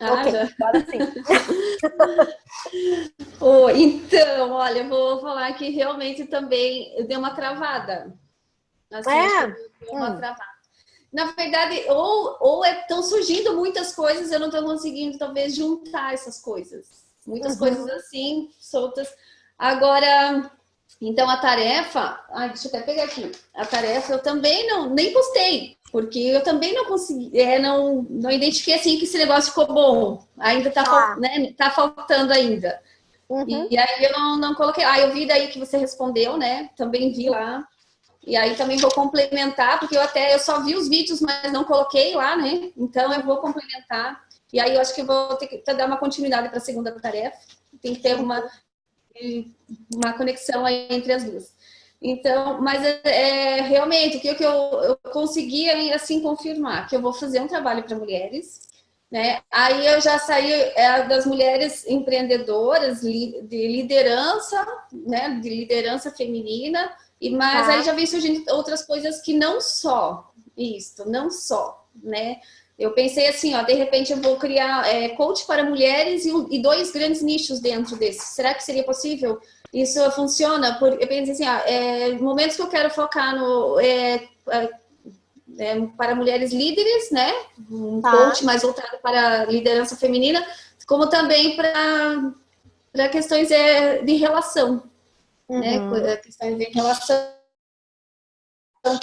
Ah, Ok, já. agora sim. Oh, então, olha, eu vou falar que realmente também deu uma travada. Assim, acho que É. deu uma travada. Na verdade, estão surgindo muitas coisas, eu não estou conseguindo, talvez, juntar essas coisas. Muitas coisas Uhum. assim, soltas. Agora, então a tarefa. Ai, deixa eu até pegar aqui. A tarefa eu também nem postei, porque eu também não consegui, não identifiquei assim que esse negócio ficou bom. Ainda está, Tá. né, tá faltando ainda. Uhum. E aí eu não coloquei. Ah, eu vi daí que você respondeu, né? Também vi lá. E aí também vou complementar, porque eu só vi os vídeos, mas não coloquei lá, né? Então eu vou complementar. E aí eu acho que eu vou ter que dar uma continuidade para a segunda tarefa. Tem que ter uma conexão aí entre as duas. Então, mas realmente o que eu consegui assim confirmar que eu vou fazer um trabalho para mulheres, né? Aí eu já saí das mulheres empreendedoras de liderança, né? De liderança feminina, mas aí Tá. já vem surgindo outras coisas que não só isso, não só, né? Eu pensei assim, ó, de repente eu vou criar coach para mulheres e dois grandes nichos dentro desse. Será que seria possível? Isso funciona? Eu pensei assim, momentos que eu quero focar no para mulheres líderes, né? Um Tá. coach mais voltado para liderança feminina, como também para questões de relação, né? Uhum. Questões de relação Cor-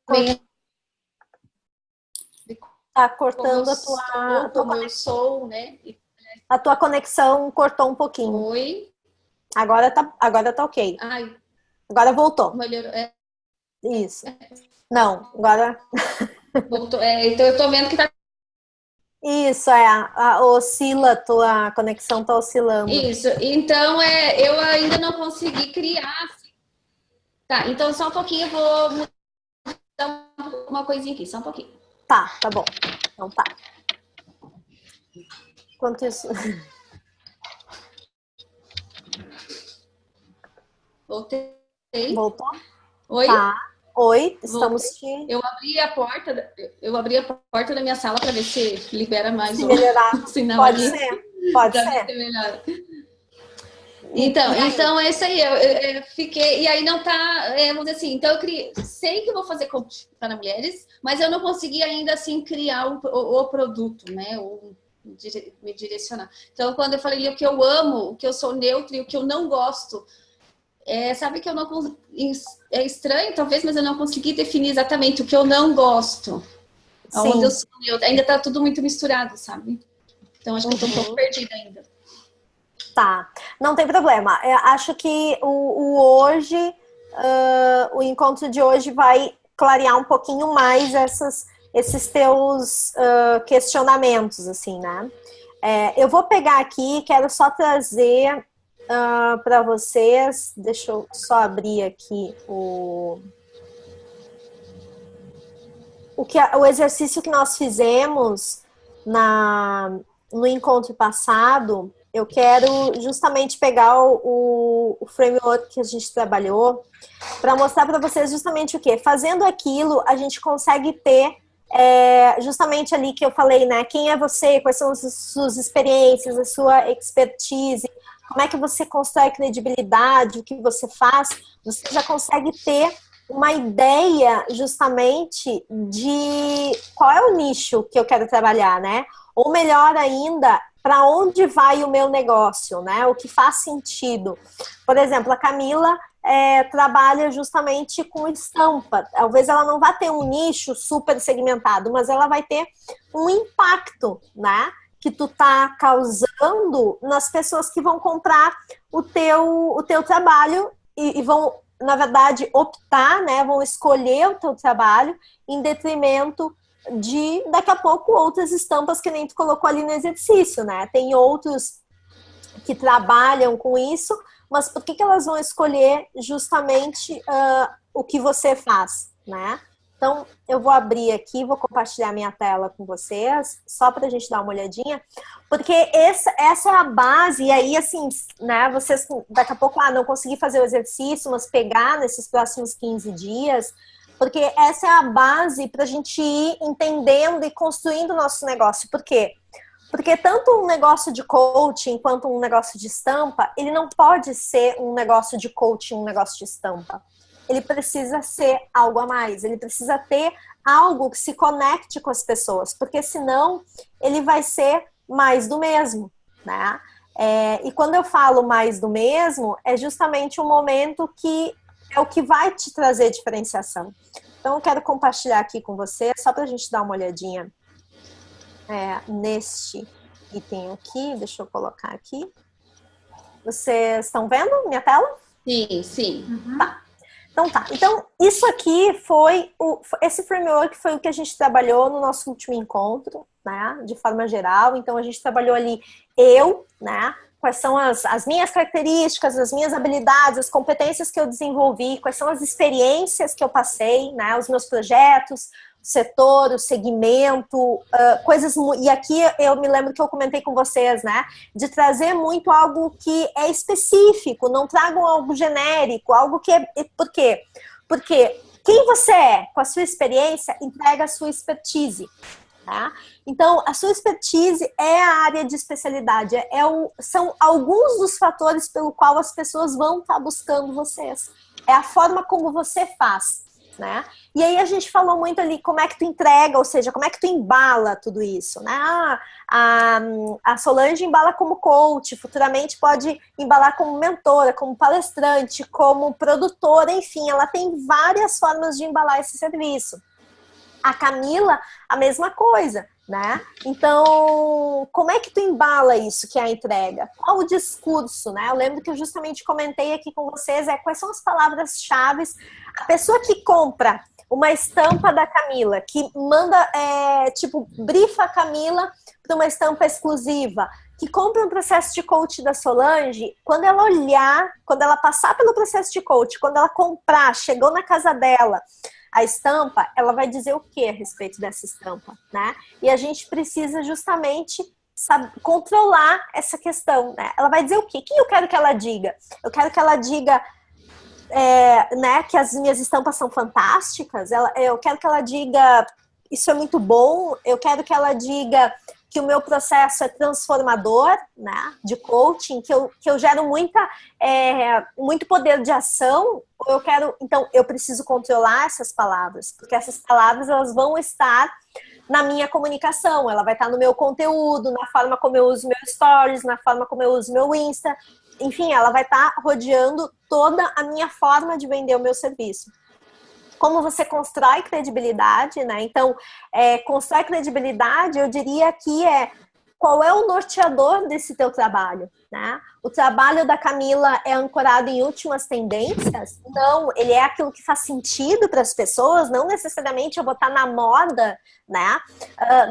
também de Tá como eu cortando sou, como eu sou, né? a tua conexão cortou um pouquinho. Oi. Agora tá ok. Ai, Agora voltou. melhorou. Isso. Não, agora. Voltou. Então eu tô vendo que tá Isso, oscila, tua conexão tá oscilando. isso. Então eu ainda não consegui criar. Tá, então só um pouquinho eu vou mudar uma coisinha aqui, só um pouquinho. Tá bom. Então tá. Enquanto isso. Voltei. Voltou? Oi? Tá. Oi, estamos Voltei. te. Eu abri a porta da minha sala para ver se libera mais Se o, melhorar. o sinal Pode ali, ser, pode para ver ser. se melhora. E aí? Então é isso aí. Eu fiquei. E aí não tá. Vamos dizer assim. Então sei que eu vou fazer coach para mulheres, mas eu não consegui ainda assim criar o produto, né? Me direcionar. Então, quando eu falei o que eu amo, o que eu sou neutro e o que eu não gosto, sabe que eu não. É estranho, talvez, mas eu não consegui definir exatamente o que eu não gosto. Onde eu Sim. sou neutra. Ainda tá tudo muito misturado, sabe? Então, acho que eu tô um pouco Uhum. perdida ainda. Tá. Não tem problema. Eu acho que o hoje, o encontro de hoje vai clarear um pouquinho mais esses teus questionamentos, assim, né? Eu vou pegar aqui, quero só trazer para vocês. Deixa eu só abrir aqui o exercício que nós fizemos no encontro passado. Eu quero justamente pegar o framework que a gente trabalhou para mostrar para vocês justamente o que? Fazendo aquilo, a gente consegue ter justamente ali que eu falei, né? Quem é você, quais são as suas experiências, a sua expertise, como é que você constrói credibilidade, o que você faz, você já consegue ter uma ideia justamente de qual é o nicho que eu quero trabalhar, né? Ou melhor ainda, para onde vai o meu negócio, né? O que faz sentido. Por exemplo, a Camila trabalha justamente com estampa. Talvez ela não vá ter um nicho super segmentado, mas ela vai ter um impacto, né? Que tu tá causando nas pessoas que vão comprar o teu trabalho e vão, na verdade, optar, né? Vão escolher o teu trabalho em detrimento de, daqui a pouco, outras estampas que nem tu colocou ali no exercício, né? Tem outros que trabalham com isso, mas por que elas vão escolher justamente o que você faz, né? Então, eu vou abrir aqui, vou compartilhar minha tela com vocês, só para a gente dar uma olhadinha, porque essa é a base, e aí, assim, né, vocês daqui a pouco, não consegui fazer o exercício, mas pegar nesses próximos 15 dias, Porque essa é a base para a gente ir entendendo e construindo o nosso negócio. Por quê? Porque tanto um negócio de coaching quanto um negócio de estampa, ele não pode ser um negócio de coaching, um negócio de estampa. Ele precisa ser algo a mais, ele precisa ter algo que se conecte com as pessoas, porque senão ele vai ser mais do mesmo, né? E quando eu falo mais do mesmo, é justamente um momento que é o que vai te trazer diferenciação. Então eu quero compartilhar aqui com você, só para a gente dar uma olhadinha neste item aqui, deixa eu colocar aqui. Vocês estão vendo minha tela? Sim, sim. Tá. Então, isso aqui foi esse framework foi o que a gente trabalhou no nosso último encontro, né? De forma geral. Então, a gente trabalhou ali né? Quais são as minhas características, as minhas habilidades, as competências que eu desenvolvi, quais são as experiências que eu passei, né? Os meus projetos, o setor, o segmento, coisas... E aqui eu me lembro que eu comentei com vocês, né? De trazer muito algo que é específico, não tragam algo genérico, algo que é... Por quê? Porque quem você é, com a sua experiência, entrega a sua expertise. Tá? Então, a sua expertise é a área de especialidade, são alguns dos fatores pelo qual as pessoas vão estar buscando vocês. É a forma como você faz, né? E aí a gente falou muito ali como é que tu entrega, ou seja, como é que tu embala tudo isso, né? A Solange embala como coach, futuramente pode embalar como mentora, como palestrante, como produtora, enfim, ela tem várias formas de embalar esse serviço. A Camila, a mesma coisa, né? Então, como é que tu embala isso que é a entrega? Qual o discurso, né? Eu lembro que eu justamente comentei aqui com vocês quais são as palavras-chave. A pessoa que compra uma estampa da Camila, que manda, brifa a Camila para uma estampa exclusiva, que compra um processo de coach da Solange, quando ela olhar, quando ela passar pelo processo de coach, quando ela comprar, chegou na casa dela, a estampa, ela vai dizer o que a respeito dessa estampa, né? E a gente precisa justamente controlar essa questão, né? Ela vai dizer o quê? O que eu quero que ela diga? Eu quero que ela diga né, que as minhas estampas são fantásticas, eu quero que ela diga isso é muito bom, eu quero que ela diga que o meu processo é transformador, né, de coaching, que eu gero muito poder de ação, então eu preciso controlar essas palavras, porque essas palavras elas vão estar na minha comunicação, ela vai estar no meu conteúdo, na forma como eu uso meu stories, na forma como eu uso meu Insta, enfim, ela vai estar rodeando toda a minha forma de vender o meu serviço. Como você constrói credibilidade, né? Então, constrói credibilidade, eu diria que qual é o norteador desse teu trabalho, né? O trabalho da Camila é ancorado em últimas tendências? Não, ele é aquilo que faz sentido para as pessoas, não necessariamente eu vou estar na moda, né?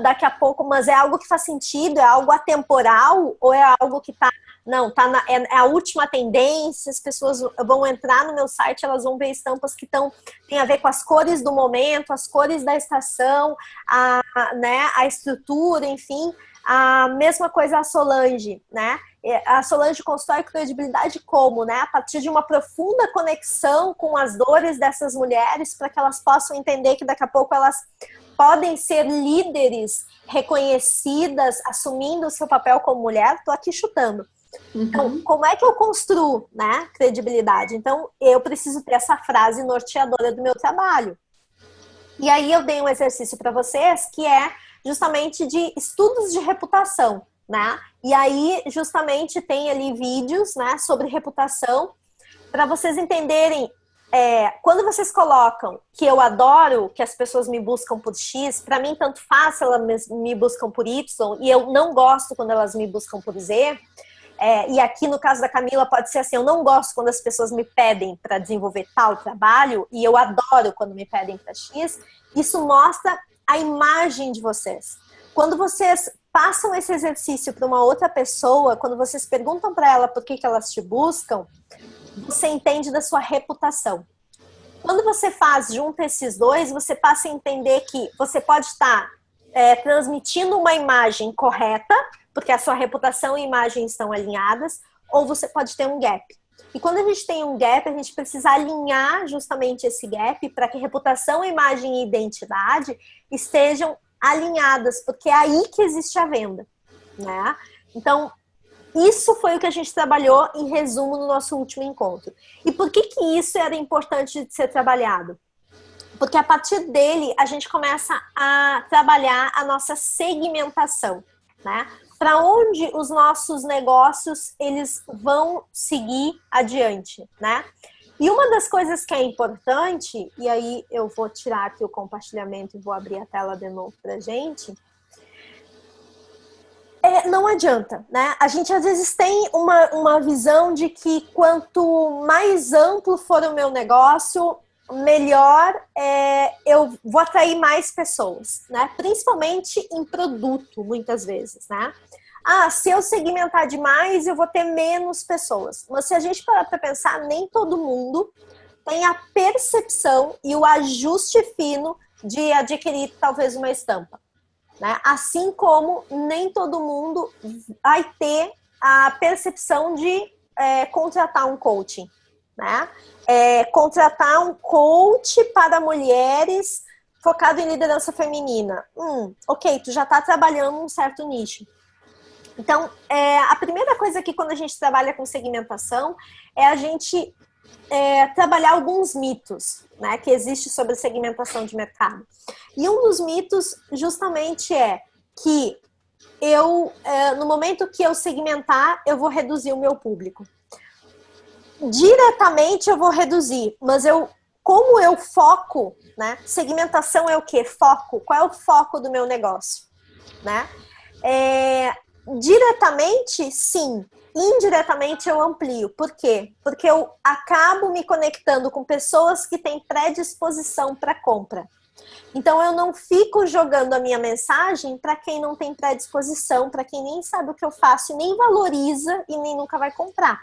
Daqui a pouco, mas é algo que faz sentido, é algo atemporal ou é algo que está... Não, é a última tendência, as pessoas vão entrar no meu site, elas vão ver estampas que tem a ver com as cores do momento, as cores da estação, a estrutura, enfim. A mesma coisa a Solange, né? A Solange constrói credibilidade como, né? A partir de uma profunda conexão com as dores dessas mulheres, para que elas possam entender que daqui a pouco elas podem ser líderes reconhecidas, assumindo o seu papel como mulher. Tô aqui chutando. Então, como é que eu construo, né, credibilidade? Então, eu preciso ter essa frase norteadora do meu trabalho. E aí eu dei um exercício para vocês que é justamente de estudos de reputação, né? E aí, justamente, tem ali vídeos, né, sobre reputação para vocês entenderem. Quando vocês colocam que eu adoro que as pessoas me buscam por X, para mim tanto faz se elas me buscam por Y, e eu não gosto quando elas me buscam por Z. E aqui no caso da Camila pode ser assim, eu não gosto quando as pessoas me pedem para desenvolver tal trabalho e eu adoro quando me pedem para X. Isso mostra a imagem de vocês. Quando vocês passam esse exercício para uma outra pessoa, quando vocês perguntam para ela por que elas te buscam, você entende da sua reputação. Quando você junta esses dois, você passa a entender que você pode estar transmitindo uma imagem correta, porque a sua reputação e imagem estão alinhadas, ou você pode ter um gap. E quando a gente tem um gap, a gente precisa alinhar justamente esse gap para que reputação, imagem e identidade estejam alinhadas, porque é aí que existe a venda, né? Então, isso foi o que a gente trabalhou em resumo no nosso último encontro. E por que isso era importante de ser trabalhado? Porque a partir dele, a gente começa a trabalhar a nossa segmentação, né? Para onde os nossos negócios, eles vão seguir adiante, né? E uma das coisas que é importante, e aí eu vou tirar aqui o compartilhamento e vou abrir a tela de novo pra gente, não adianta, né? A gente às vezes tem uma visão de que quanto mais amplo for o meu negócio, melhor eu vou atrair mais pessoas, né? Principalmente em produto, muitas vezes, né? Se eu segmentar demais, eu vou ter menos pessoas. Mas se a gente parar para pensar, nem todo mundo tem a percepção e o ajuste fino de adquirir talvez uma estampa, né? Assim como nem todo mundo vai ter a percepção de contratar um coaching, né? Contratar um coach para mulheres focado em liderança feminina. Ok, tu já está trabalhando um certo nicho. Então, a primeira coisa que quando a gente trabalha com segmentação é a gente trabalhar alguns mitos, né, que existe sobre segmentação de mercado. E um dos mitos justamente é que no momento que eu segmentar, eu vou reduzir o meu público. Diretamente eu vou reduzir, mas como eu foco, né? Segmentação é o quê? Foco. Qual é o foco do meu negócio, né? Diretamente, sim. Indiretamente eu amplio. Por quê? Porque eu acabo me conectando com pessoas que têm predisposição para compra. Então eu não fico jogando a minha mensagem para quem não tem predisposição, para quem nem sabe o que eu faço e nem valoriza e nem nunca vai comprar,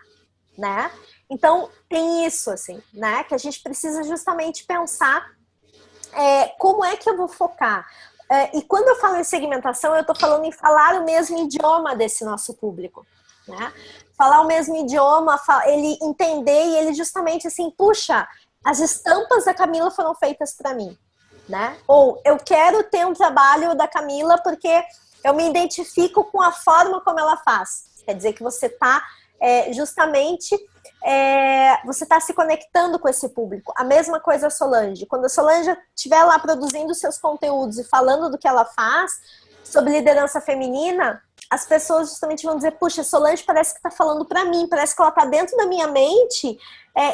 né? Então tem isso, assim, né? Que a gente precisa justamente pensar como é que eu vou focar. E quando eu falo em segmentação, eu estou falando em falar o mesmo idioma desse nosso público, né? Falar o mesmo idioma, ele entender e ele justamente assim, puxa, as estampas da Camila foram feitas para mim, né? Ou eu quero ter um trabalho da Camila porque eu me identifico com a forma como ela faz. Quer dizer que você está justamente você está se conectando com esse público. A mesma coisa a Solange. Quando a Solange estiver lá produzindo seus conteúdos e falando do que ela faz sobre liderança feminina, as pessoas justamente vão dizer, puxa, Solange parece que está falando para mim, parece que ela está dentro da minha mente,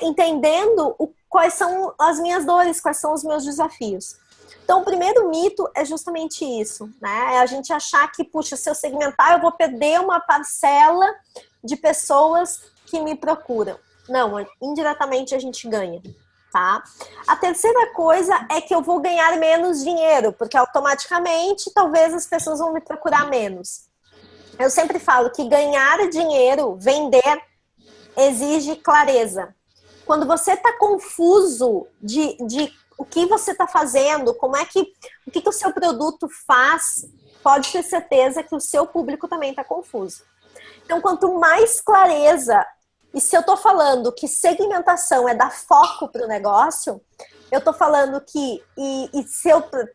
entendendo quais são as minhas dores, quais são os meus desafios. Então, o primeiro mito é justamente isso, né? É a gente achar que, puxa, se eu segmentar, eu vou perder uma parcela de pessoas que me procuram. Não, indiretamente a gente ganha, tá? A terceira coisa é que eu vou ganhar menos dinheiro, porque automaticamente talvez as pessoas vão me procurar menos. Eu sempre falo que ganhar dinheiro, vender, exige clareza. Quando você está confuso de o que você está fazendo, o que o seu produto faz, pode ter certeza que o seu público também está confuso. Então, quanto mais clareza, e se eu estou falando que segmentação é dar foco para o negócio, eu estou falando que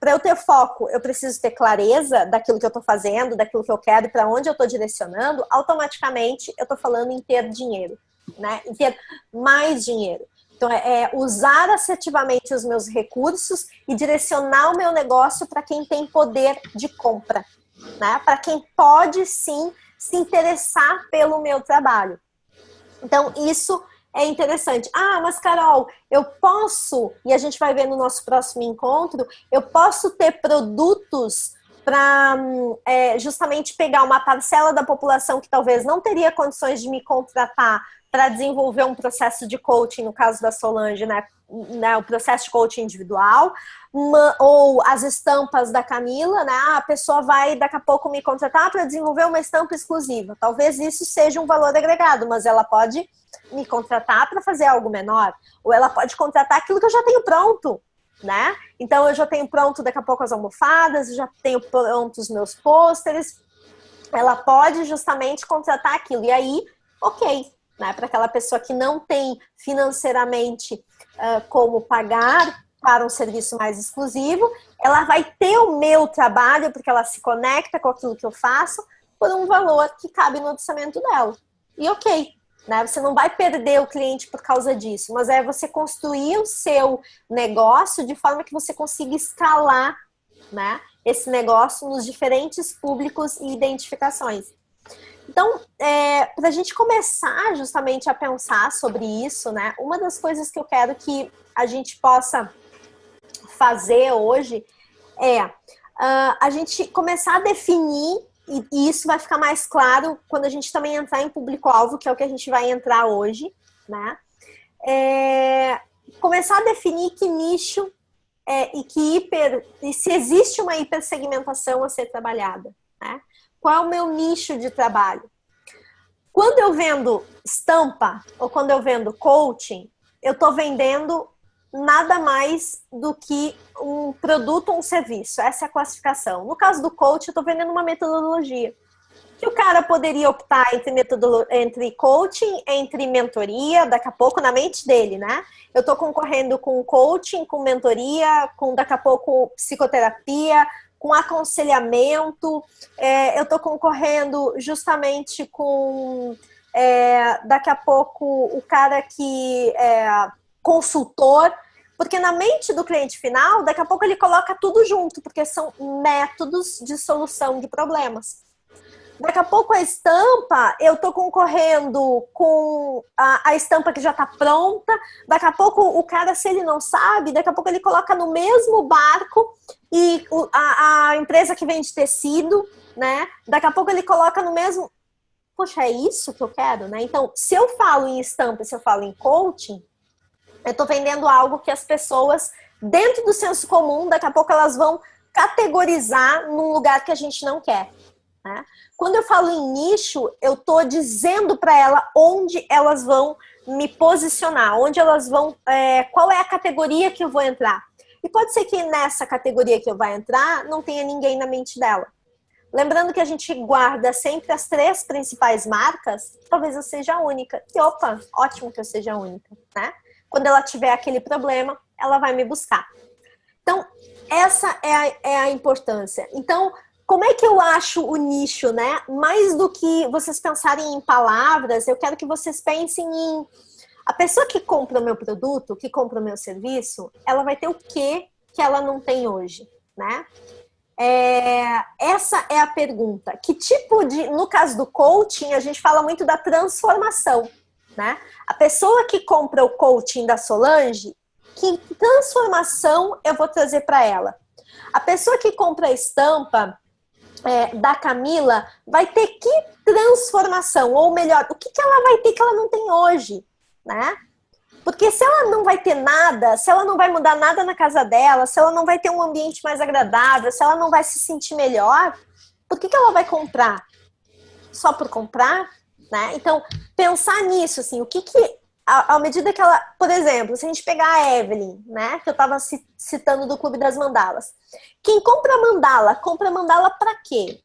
para eu ter foco, eu preciso ter clareza daquilo que eu estou fazendo, daquilo que eu quero e para onde eu estou direcionando, automaticamente eu estou falando em ter dinheiro, né? Em ter mais dinheiro. Então, usar assertivamente os meus recursos e direcionar o meu negócio para quem tem poder de compra, né? Para quem pode, sim, se interessar pelo meu trabalho. Então, isso é interessante. Mas Carol, eu posso, e a gente vai ver no nosso próximo encontro, eu posso ter produtos para justamente pegar uma parcela da população que talvez não teria condições de me contratar para desenvolver um processo de coaching, no caso da Solange, né, o processo de coaching individual, ou as estampas da Camila, né, a pessoa vai daqui a pouco me contratar para desenvolver uma estampa exclusiva. Talvez isso seja um valor agregado, mas ela pode me contratar para fazer algo menor, ou ela pode contratar aquilo que eu já tenho pronto, né? Então eu já tenho pronto daqui a pouco as almofadas, eu já tenho pronto os meus pôsteres, ela pode justamente contratar aquilo, e aí, ok, né? Para aquela pessoa que não tem financeiramente como pagar para um serviço mais exclusivo, ela vai ter o meu trabalho, porque ela se conecta com aquilo que eu faço, por um valor que cabe no orçamento dela. E ok, né? Você não vai perder o cliente por causa disso, mas é você construir o seu negócio de forma que você consiga escalar, né, esse negócio nos diferentes públicos e identificações. Então, para a gente começar justamente a pensar sobre isso, né, uma das coisas que eu quero que a gente possa fazer hoje é a gente começar a definir, e isso vai ficar mais claro quando a gente também entrar em público-alvo, que é o que a gente vai entrar hoje, né? Começar a definir que nicho e se existe uma hipersegmentação a ser trabalhada, né? Qual é o meu nicho de trabalho? Quando eu vendo estampa ou quando eu vendo coaching, eu estou vendendo nada mais do que um produto ou um serviço. Essa é a classificação. No caso do coach, eu estou vendendo uma metodologia. Que o cara poderia optar entre coaching, entre mentoria, daqui a pouco na mente dele, né? Eu estou concorrendo com coaching, com mentoria, com daqui a pouco psicoterapia, com aconselhamento. Eu estou concorrendo justamente com daqui a pouco o cara que é consultor, porque na mente do cliente final, daqui a pouco ele coloca tudo junto, porque são métodos de solução de problemas. Daqui a pouco a estampa, eu estou concorrendo com a estampa que já está pronta. Daqui a pouco o cara, se ele não sabe, daqui a pouco ele coloca no mesmo barco e a empresa que vende tecido, né? Daqui a pouco ele coloca no mesmo... Poxa, é isso que eu quero, né? Então, se eu falo em estampa, se eu falo em coaching, eu estou vendendo algo que as pessoas, dentro do senso comum, daqui a pouco elas vão categorizar num lugar que a gente não quer, né? Quando eu falo em nicho, eu estou dizendo para ela onde elas vão me posicionar, onde elas vão, qual é a categoria que eu vou entrar. E pode ser que nessa categoria que eu vou entrar, não tenha ninguém na mente dela. Lembrando que a gente guarda sempre as 3 principais marcas, talvez eu seja a única. E opa, ótimo que eu seja a única, né? Quando ela tiver aquele problema, ela vai me buscar. Então, essa é a importância. Então, como é que eu acho o nicho, né? Mais do que vocês pensarem em palavras, eu quero que vocês pensem em... A pessoa que compra o meu produto, que compra o meu serviço, ela vai ter o quê que ela não tem hoje, né? Essa é a pergunta. Que tipo de... No caso do coaching, a gente fala muito da transformação, né? A pessoa que compra o coaching da Solange, que transformação eu vou trazer para ela? A pessoa que compra a estampa da Camila vai ter que transformação? Ou melhor, o que ela vai ter que ela não tem hoje, né? Porque se ela não vai ter nada, se ela não vai mudar nada na casa dela, se ela não vai ter um ambiente mais agradável, se ela não vai se sentir melhor, por que ela vai comprar? Só por comprar? Né? Então, pensar nisso, assim, o que à medida que ela, por exemplo, se a gente pegar a Evelyn, né, que eu estava citando do Clube das Mandalas, quem compra mandala para quê?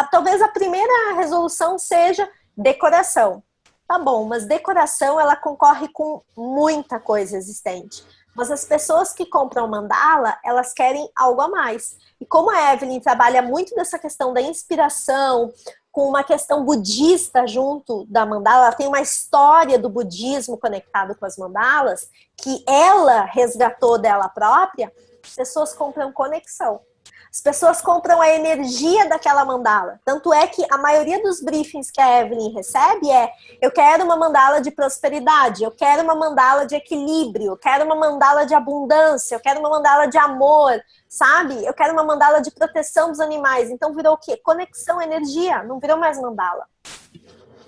Talvez a primeira resolução seja decoração. Tá bom, mas decoração ela concorre com muita coisa existente. Mas as pessoas que compram mandala, elas querem algo a mais. E como a Evelyn trabalha muito nessa questão da inspiração, com uma questão budista junto da mandala, ela tem uma história do budismo conectado com as mandalas, que ela resgatou dela própria, as pessoas compram conexão. As pessoas compram a energia daquela mandala. Tanto é que a maioria dos briefings que a Evelyn recebe eu quero uma mandala de prosperidade, eu quero uma mandala de equilíbrio, eu quero uma mandala de abundância, eu quero uma mandala de amor, sabe? Eu quero uma mandala de proteção dos animais. Então virou o quê? Conexão, energia, não virou mais mandala.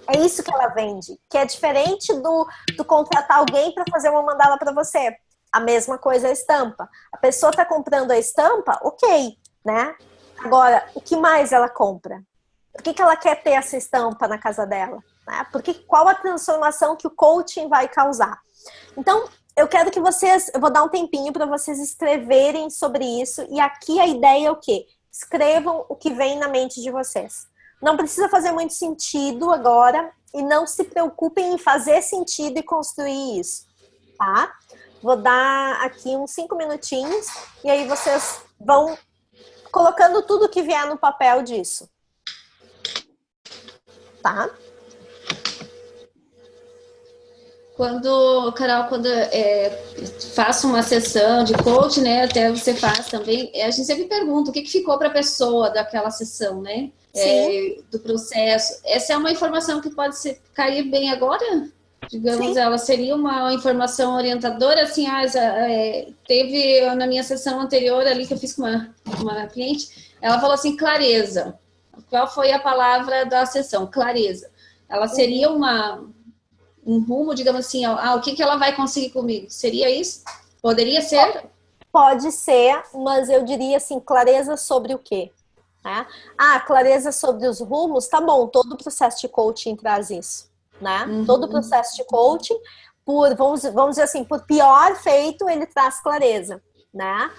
É isso que ela vende, que é diferente do contratar alguém para fazer uma mandala para você. A mesma coisa a estampa. A pessoa está comprando a estampa, ok, né? Agora, o que mais ela compra? Por que ela quer ter essa estampa na casa dela? Né? Qual a transformação que o coaching vai causar? Então, eu quero que eu vou dar um tempinho para vocês escreverem sobre isso. E aqui a ideia é o quê? Escrevam o que vem na mente de vocês. Não precisa fazer muito sentido agora e não se preocupem em fazer sentido e construir isso, tá? Vou dar aqui uns 5 minutinhos e aí vocês vão colocando tudo que vier no papel disso, tá? Carol, quando faço uma sessão de coach, né, até você faz também, a gente sempre pergunta o que ficou para a pessoa daquela sessão, né, do processo. Essa é uma informação que pode cair bem agora? Digamos, sim. Ela seria uma informação orientadora, assim, teve na minha sessão anterior ali que eu fiz com uma cliente, ela falou assim, clareza. Qual foi a palavra da sessão? Clareza. Ela seria um rumo, digamos assim, o que ela vai conseguir comigo? Seria isso? Poderia ser? Pode ser, mas eu diria assim, clareza sobre o quê? Né? Clareza sobre os rumos, tá bom, todo o processo de coaching traz isso, né? Uhum. Todo o processo de coaching, vamos dizer assim, por pior feito, ele traz clareza, né?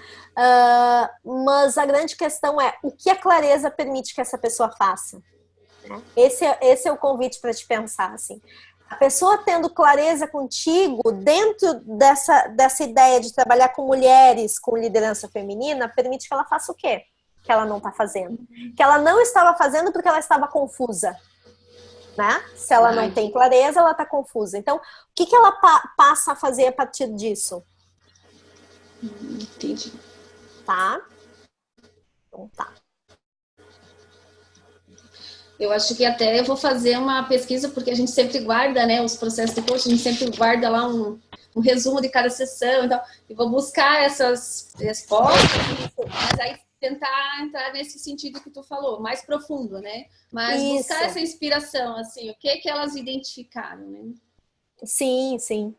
Mas a grande questão é, o que a clareza permite que essa pessoa faça? Né? Esse é o convite para te pensar, assim. A pessoa tendo clareza contigo dentro dessa ideia de trabalhar com mulheres, com liderança feminina, permite que ela faça o quê? Que ela não está fazendo. Que ela não estava fazendo porque ela estava confusa. Né? Se ela não tem clareza, ela está confusa. Então, o que ela passa a fazer a partir disso? Entendi. Tá? Então tá. Eu acho que até eu vou fazer uma pesquisa, porque a gente sempre guarda, né, os processos de coaching, a gente sempre guarda lá um resumo de cada sessão, então, e vou buscar essas respostas, mas aí tentar entrar nesse sentido que tu falou, mais profundo, né? Mas isso. Buscar essa inspiração, assim, o que elas identificaram, né? Sim, sim.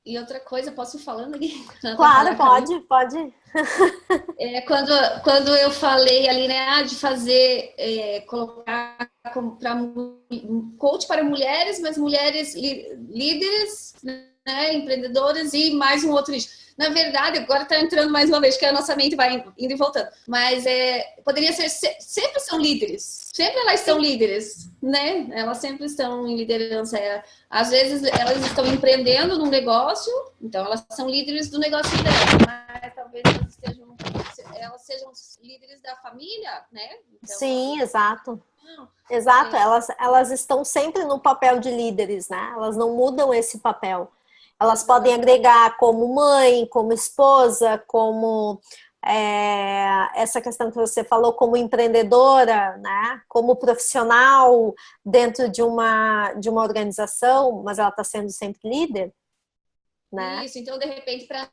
E outra coisa, posso ir falando aqui? Claro, pode. Quando eu falei ali, né, de fazer, colocar para coach para mulheres, mas mulheres líderes, né, empreendedoras e mais um outro nicho. Na verdade, agora está entrando mais uma vez, que a nossa mente vai indo e voltando. Mas poderia ser, sempre são líderes. Sempre elas são líderes, né? Elas sempre estão em liderança. Às vezes, elas estão empreendendo num negócio, então elas são líderes do negócio dela. Mas talvez elas sejam líderes da família, né? Então, sim, exato. Exato, elas estão sempre no papel de líderes, né? Elas não mudam esse papel. Elas podem agregar como mãe, como esposa, como essa questão que você falou, como empreendedora, né? Como profissional dentro de uma organização, mas ela está sendo sempre líder, né? Isso, então de repente para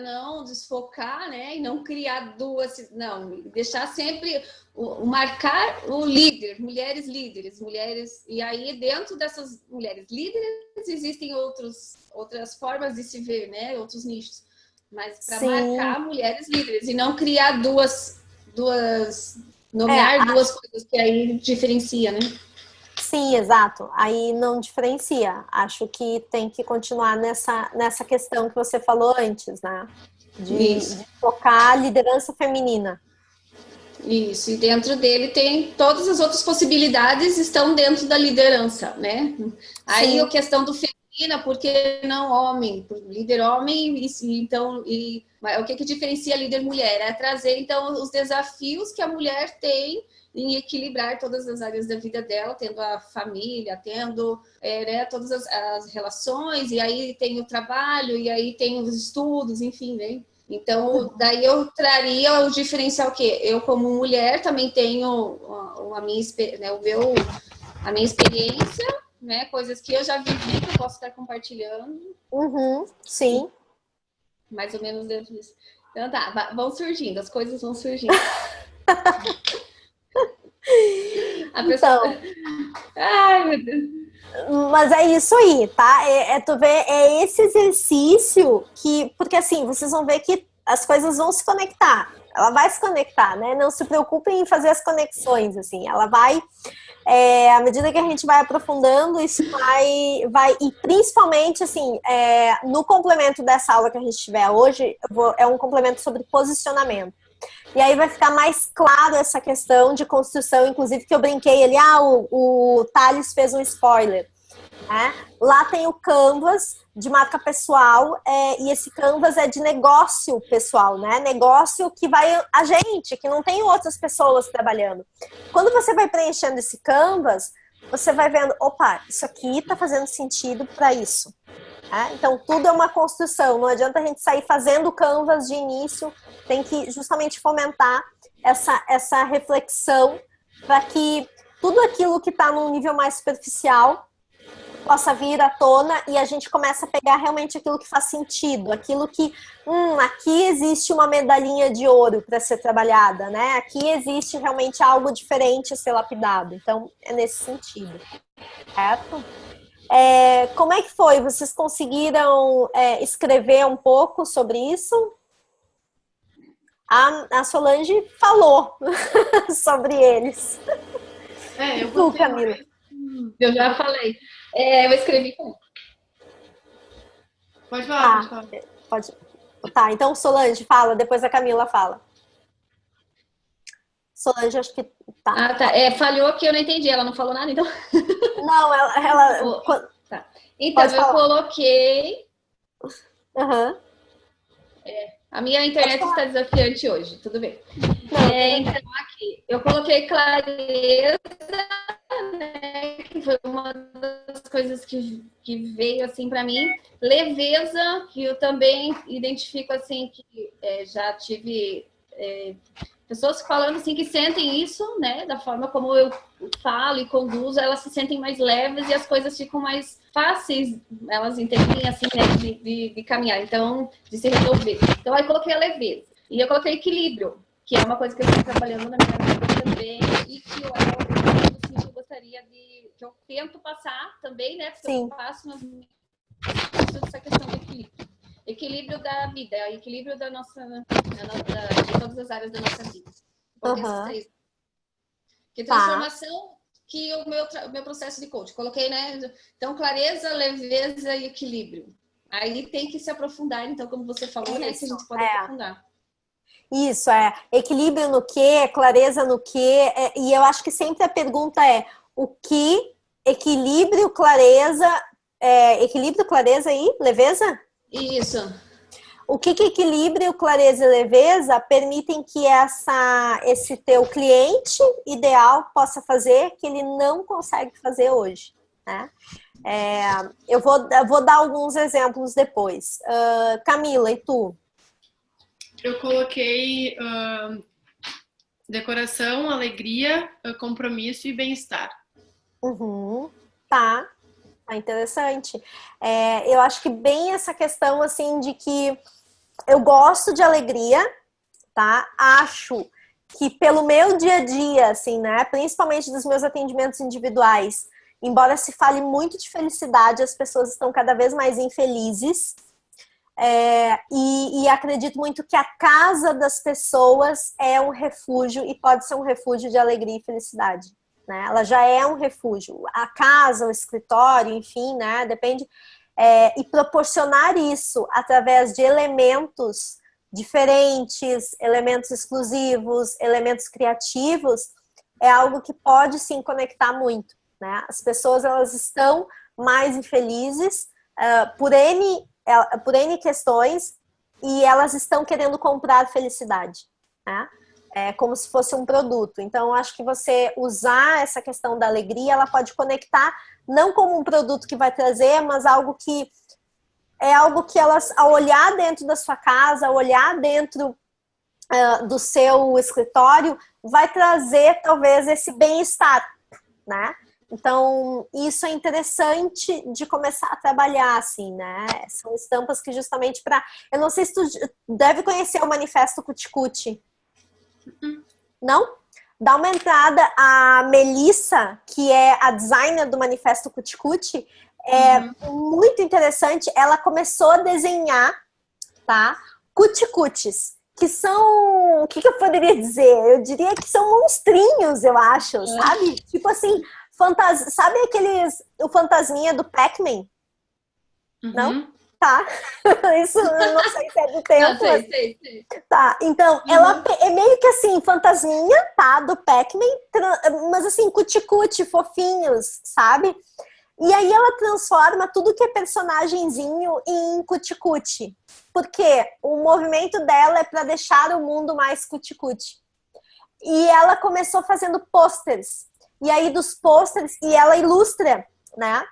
não desfocar, né, e não criar duas, não, deixar sempre marcar o líder, mulheres líderes, e aí dentro dessas mulheres líderes existem outras formas de se ver, né, outros nichos, mas para marcar mulheres líderes e não criar nomear duas coisas que aí diferencia, né? Sim, exato. Aí não diferencia. Acho que tem que continuar nessa questão que você falou antes, né? De focar a liderança feminina. Isso, e dentro dele tem todas as outras possibilidades estão dentro da liderança, né? Aí a questão do feminina, por que não homem? Líder homem, então, o que diferencia líder mulher? É trazer, então, os desafios que a mulher tem em equilibrar todas as áreas da vida dela, tendo a família, tendo né, todas as relações, e aí tem o trabalho, e aí tem os estudos, enfim, né? Então, daí eu traria o diferencial que eu, como mulher, também tenho a minha experiência, né? Coisas que eu já vivi, que eu posso estar compartilhando. Sim. Mais ou menos dentro disso. Então tá, vão surgindo, as coisas vão surgindo. A pessoa... Então, ai, meu Deus. Mas é isso aí, tá? Tu vê, é esse exercício que... Porque assim, vocês vão ver que as coisas vão se conectar. Ela vai se conectar, né? Não se preocupem em fazer as conexões, assim. Ela vai... à medida que a gente vai aprofundando, isso vai e principalmente, assim, no complemento dessa aula que a gente tiver hoje, é um complemento sobre posicionamento. E aí vai ficar mais claro essa questão de construção, inclusive que eu brinquei ali, o Thales fez um spoiler, né? Lá tem o Canvas de marca pessoal, e esse Canvas é de negócio pessoal, né? Negócio que vai a gente, que não tem outras pessoas trabalhando. Quando você vai preenchendo esse Canvas, você vai vendo, opa, isso aqui tá fazendo sentido para isso. Então, tudo é uma construção. Não adianta a gente sair fazendo Canvas de início, tem que justamente fomentar essa reflexão para que tudo aquilo que está num nível mais superficial possa vir à tona e a gente começa a pegar realmente aquilo que faz sentido, aquilo que, aqui existe uma medalhinha de ouro para ser trabalhada, né? Aqui existe realmente algo diferente a ser lapidado. Então, é nesse sentido, certo? Como é que foi? Vocês conseguiram escrever um pouco sobre isso? A Solange falou sobre eles. Eu Tu, Camila? Eu já falei. Eu escrevi. Pode falar, pode. Tá, então Solange fala, depois a Camila fala. Solange, acho que tá. Ah, tá. Falhou aqui, eu não entendi. Ela não falou nada, então? Não, ela... Tá. Então, eu coloquei... Uhum. A minha internet está desafiante hoje, tudo bem. Então, aqui, eu coloquei clareza, né, que foi uma das coisas que veio, assim, para mim. Leveza, que eu também identifico, assim, que já tive... pessoas falando assim que sentem isso, né? Da forma como eu falo e conduzo, elas se sentem mais leves e as coisas ficam mais fáceis, elas entendem assim, né? De caminhar, então, de se resolver. Então, aí coloquei a leveza. E eu coloquei equilíbrio, que é uma coisa que eu estou trabalhando na minha vida também e que eu gostaria de... que eu tento passar também, né? Porque Sim. eu passo nas minhas... essa questão de equilíbrio. Equilíbrio da vida, equilíbrio da nossa, de todas as áreas da nossa vida. Uhum. Que transformação, que o meu processo de coach. Coloquei, né? Então, clareza, leveza e equilíbrio. Aí tem que se aprofundar, então, como você falou, né? Que a gente pode aprofundar. Isso, equilíbrio no quê? Clareza no quê? E eu acho que sempre a pergunta é o que, equilíbrio, clareza... equilíbrio, clareza e leveza? Isso. O que equilíbrio, clareza e leveza permitem que esse teu cliente ideal possa fazer que ele não consegue fazer hoje, né? Eu vou dar alguns exemplos depois. Camila, e tu? Eu coloquei decoração, alegria, compromisso e bem-estar. Uhum, tá. Interessante. Eu acho que bem essa questão, assim, de que eu gosto de alegria, tá? Acho que pelo meu dia a dia, assim, né? Principalmente dos meus atendimentos individuais, embora se fale muito de felicidade, as pessoas estão cada vez mais infelizes. E acredito muito que a casa das pessoas é um refúgio e pode ser um refúgio de alegria e felicidade. Né? Ela já é um refúgio. A casa, o escritório, enfim, né? Depende. E proporcionar isso através de elementos diferentes, elementos exclusivos, elementos criativos, é algo que pode sim conectar muito. Né? As pessoas elas estão mais infelizes por N questões e elas estão querendo comprar felicidade. Né? Como se fosse um produto. Então, acho que você usar essa questão da alegria, ela pode conectar, não como um produto que vai trazer, mas algo que elas, ao olhar dentro da sua casa, ao olhar dentro do seu escritório, vai trazer, talvez, esse bem-estar, né? Então, isso é interessante de começar a trabalhar, assim, né? São estampas que justamente para... Eu não sei se tu deve conhecer o Manifesto Cuti Cuti. Não? dá uma entrada. A Melissa, que é a designer do Manifesto Cuti Cuti, é muito interessante. Ela começou a desenhar, tá? Cuti-cutis, que são... O que eu poderia dizer? Eu diria que são monstrinhos, eu acho, sabe? Tipo assim, sabe o fantasminha do Pac-Man? Não? Tá. Isso eu não sei se é do tempo. Não, sei. Tá, então, ela é meio que assim, fantasminha, tá? Do Pac-Man, mas assim, cuti-cuti, fofinhos, sabe? E aí ela transforma tudo que é personagenzinho em cuti-cuti. Porque o movimento dela é para deixar o mundo mais cuti-cuti. E ela começou fazendo pôsteres. E aí dos pôsteres, e ela ilustra, né?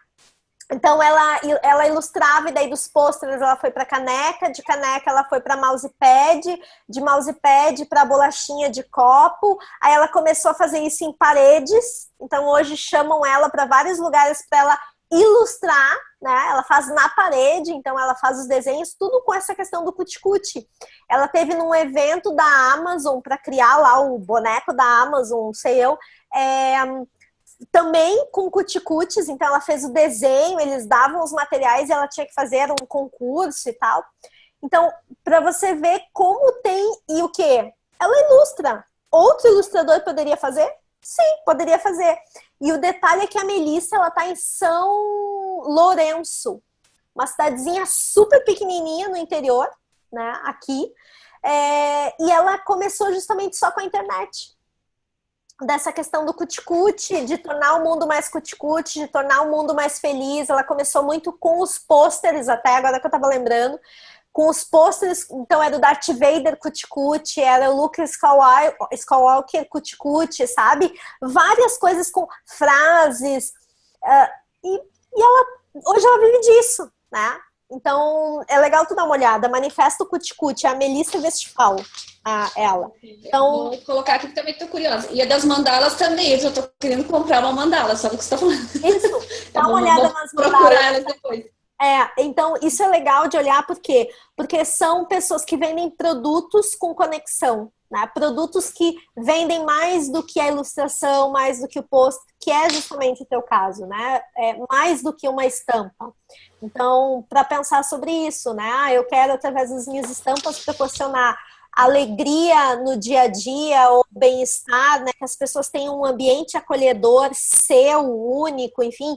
Então ela ilustrava, e daí dos pôsteres ela foi para caneca, de caneca ela foi para mousepad, de mousepad para bolachinha de copo. Aí ela começou a fazer isso em paredes. Então hoje chamam ela para vários lugares para ela ilustrar, né? Ela faz na parede, então ela faz os desenhos, tudo com essa questão do cuti-cuti. Ela teve num evento da Amazon para criar lá o boneco da Amazon, não sei eu, também com cuti-cutis, então ela fez o desenho, eles davam os materiais e ela tinha que fazer um concurso e tal. Então, para você ver como tem e o quê? Ela ilustra. Outro ilustrador poderia fazer? Sim, poderia fazer. E o detalhe é que a Melissa, ela tá em São Lourenço, uma cidadezinha super pequenininha no interior, né, aqui. E ela começou justamente só com a internet. Dessa questão do cuti-cuti, de tornar o mundo mais cuti-cuti, de tornar o mundo mais feliz. Ela começou muito com os pôsteres, até agora que eu tava lembrando, com os pôsteres. Então era o Darth Vader cuti-cuti, era o Luke Skywalker cuti-cuti, sabe? Várias coisas com frases. E hoje ela vive disso, né? Então é legal tu dar uma olhada. Manifesto Cuti Cuti, a Melissa Westphal, ela. Então, vou colocar aqui que também tô curiosa. E a das mandalas também, eu já tô querendo comprar uma mandala, sabe o que você tá falando? Isso, dá uma olhada nas mandalas. Procurar elas depois. Então isso é legal de olhar, por quê? Porque são pessoas que vendem produtos com conexão, né? Produtos que vendem mais do que a ilustração, mais do que o post, que é justamente o teu caso, né? Mais do que uma estampa. Então, para pensar sobre isso, né? Eu quero, através das minhas estampas, proporcionar alegria no dia a dia, ou bem-estar, né? Que as pessoas tenham um ambiente acolhedor, seu, único, enfim.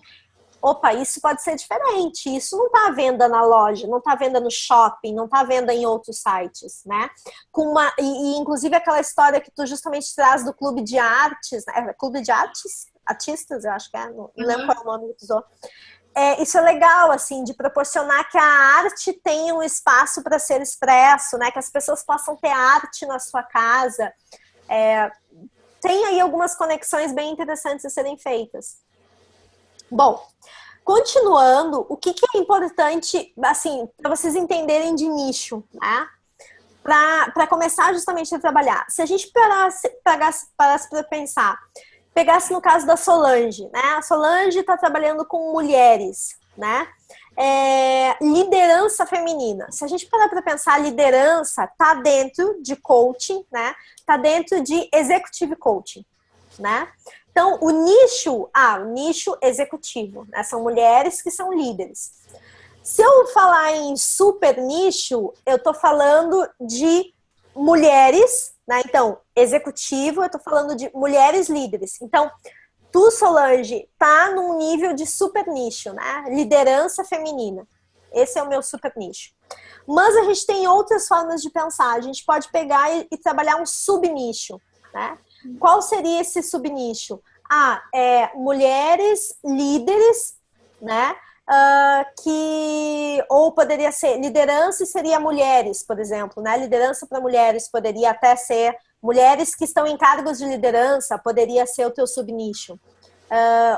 Opa, isso pode ser diferente. Isso não está à venda na loja, não está à venda no shopping, não está à venda em outros sites, né? Inclusive aquela história que tu justamente traz do clube de artes, né? Clube de artistas, eu acho que não lembro qual é o nome que tu usou. Isso é legal, assim, de proporcionar que a arte tenha um espaço para ser expresso, né? Que as pessoas possam ter arte na sua casa. Tem aí algumas conexões bem interessantes a serem feitas. Bom, continuando, o que é importante, assim, para vocês entenderem de nicho, né? Para começar justamente a trabalhar. Se a gente parasse para pensar, pegasse no caso da Solange, né? A Solange está trabalhando com mulheres, né? Liderança feminina. Se a gente parar para pensar, a liderança está dentro de coaching, né? Está dentro de executive coaching, né? Então, o nicho executivo, né? São mulheres que são líderes. Se eu falar em super nicho, eu estou falando de mulheres, né? Então, executivo, eu estou falando de mulheres líderes. Então, tu, Solange, tá num nível de super nicho, né? Liderança feminina. Esse é o meu super nicho. Mas a gente tem outras formas de pensar. A gente pode pegar e trabalhar um subnicho, né? Qual seria esse subnicho? Mulheres líderes, né? Ou poderia ser liderança e seria mulheres, por exemplo, né? Liderança para mulheres poderia até ser mulheres que estão em cargos de liderança, poderia ser o teu subnicho.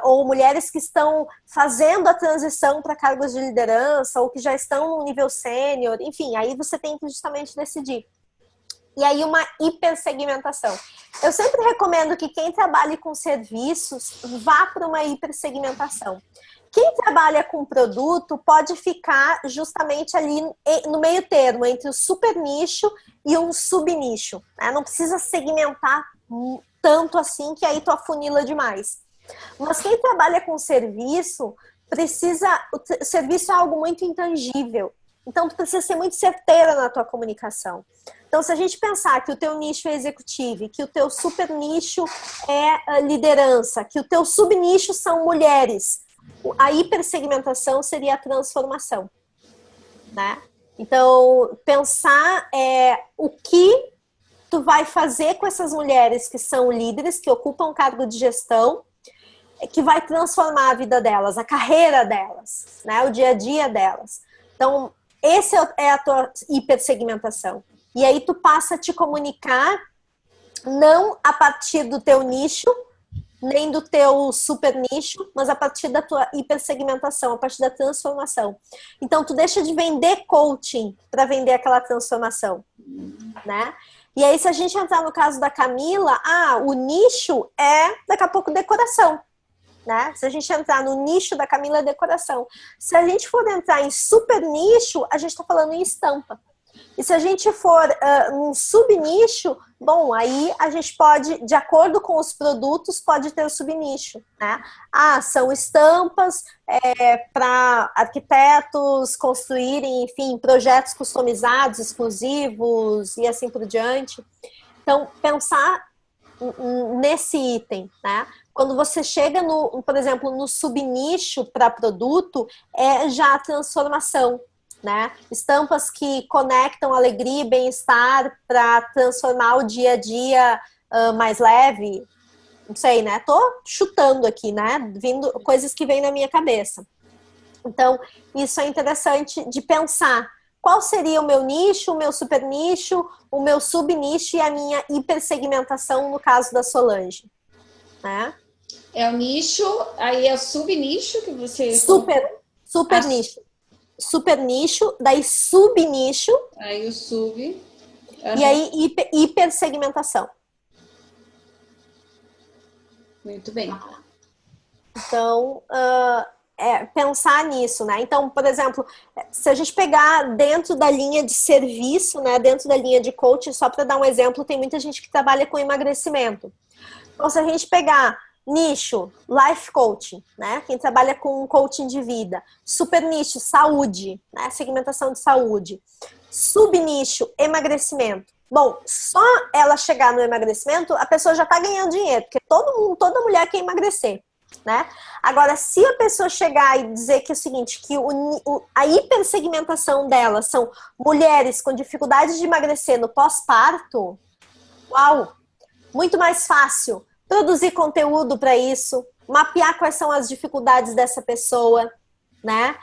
Ou mulheres que estão fazendo a transição para cargos de liderança, ou que já estão no nível sênior, enfim, aí você tem que justamente decidir. E aí uma hipersegmentação. Eu sempre recomendo que quem trabalhe com serviços vá para uma hipersegmentação. Quem trabalha com produto pode ficar justamente ali no meio termo, entre o super nicho e um subnicho, né? Não precisa segmentar tanto assim que aí tu afunila demais. Mas quem trabalha com serviço, o serviço é algo muito intangível. Então, tu precisa ser muito certeira na tua comunicação. Então, se a gente pensar que o teu nicho é executivo, que o teu super nicho é liderança, que o teu subnicho são mulheres, a hipersegmentação seria a transformação, né? Então, pensar o que tu vai fazer com essas mulheres que são líderes, que ocupam um cargo de gestão, que vai transformar a vida delas, a carreira delas, né? O dia a dia delas. Então, esse é a tua hipersegmentação. E aí tu passa a te comunicar não a partir do teu nicho, nem do teu super nicho, mas a partir da tua hipersegmentação, a partir da transformação. Então, tu deixa de vender coaching para vender aquela transformação, né? E aí, se a gente entrar no caso da Camila, o nicho é, daqui a pouco, decoração. Né? Se a gente entrar no nicho da Camila, é decoração. Se a gente for entrar em super nicho, a gente está falando em estampa. E se a gente for num subnicho, bom, aí a gente pode, de acordo com os produtos, pode ter o subnicho, né? São estampas para arquitetos construírem, enfim, projetos customizados, exclusivos e assim por diante. Então, pensar nesse item, né? Quando você chega, por exemplo, no subnicho para produto, é já a transformação, né? Estampas que conectam alegria e bem-estar para transformar o dia a dia mais leve. Não sei, né? Tô chutando aqui, né? Vindo coisas que vêm na minha cabeça. Então, isso é interessante de pensar. Qual seria o meu nicho, o meu super nicho, o meu subnicho e a minha hipersegmentação no caso da Solange, né? É o nicho, aí é o subnicho que você... Super nicho. Super nicho, daí subnicho. Aí o sub. E aí hipersegmentação. Muito bem. Então, pensar nisso, né? Então, por exemplo, se a gente pegar dentro da linha de serviço, né? Dentro da linha de coaching, só para dar um exemplo, tem muita gente que trabalha com emagrecimento. Então, se a gente pegar nicho, life coaching, né? Quem trabalha com coaching de vida. Super nicho, saúde, né? Segmentação de saúde. Subnicho, emagrecimento. Bom, só ela chegar no emagrecimento, a pessoa já tá ganhando dinheiro, porque toda mulher quer emagrecer, né? Agora, se a pessoa chegar e dizer que é o seguinte, que a hipersegmentação dela são mulheres com dificuldade de emagrecer no pós-parto, uau! Muito mais fácil produzir conteúdo para isso, mapear quais são as dificuldades dessa pessoa, né?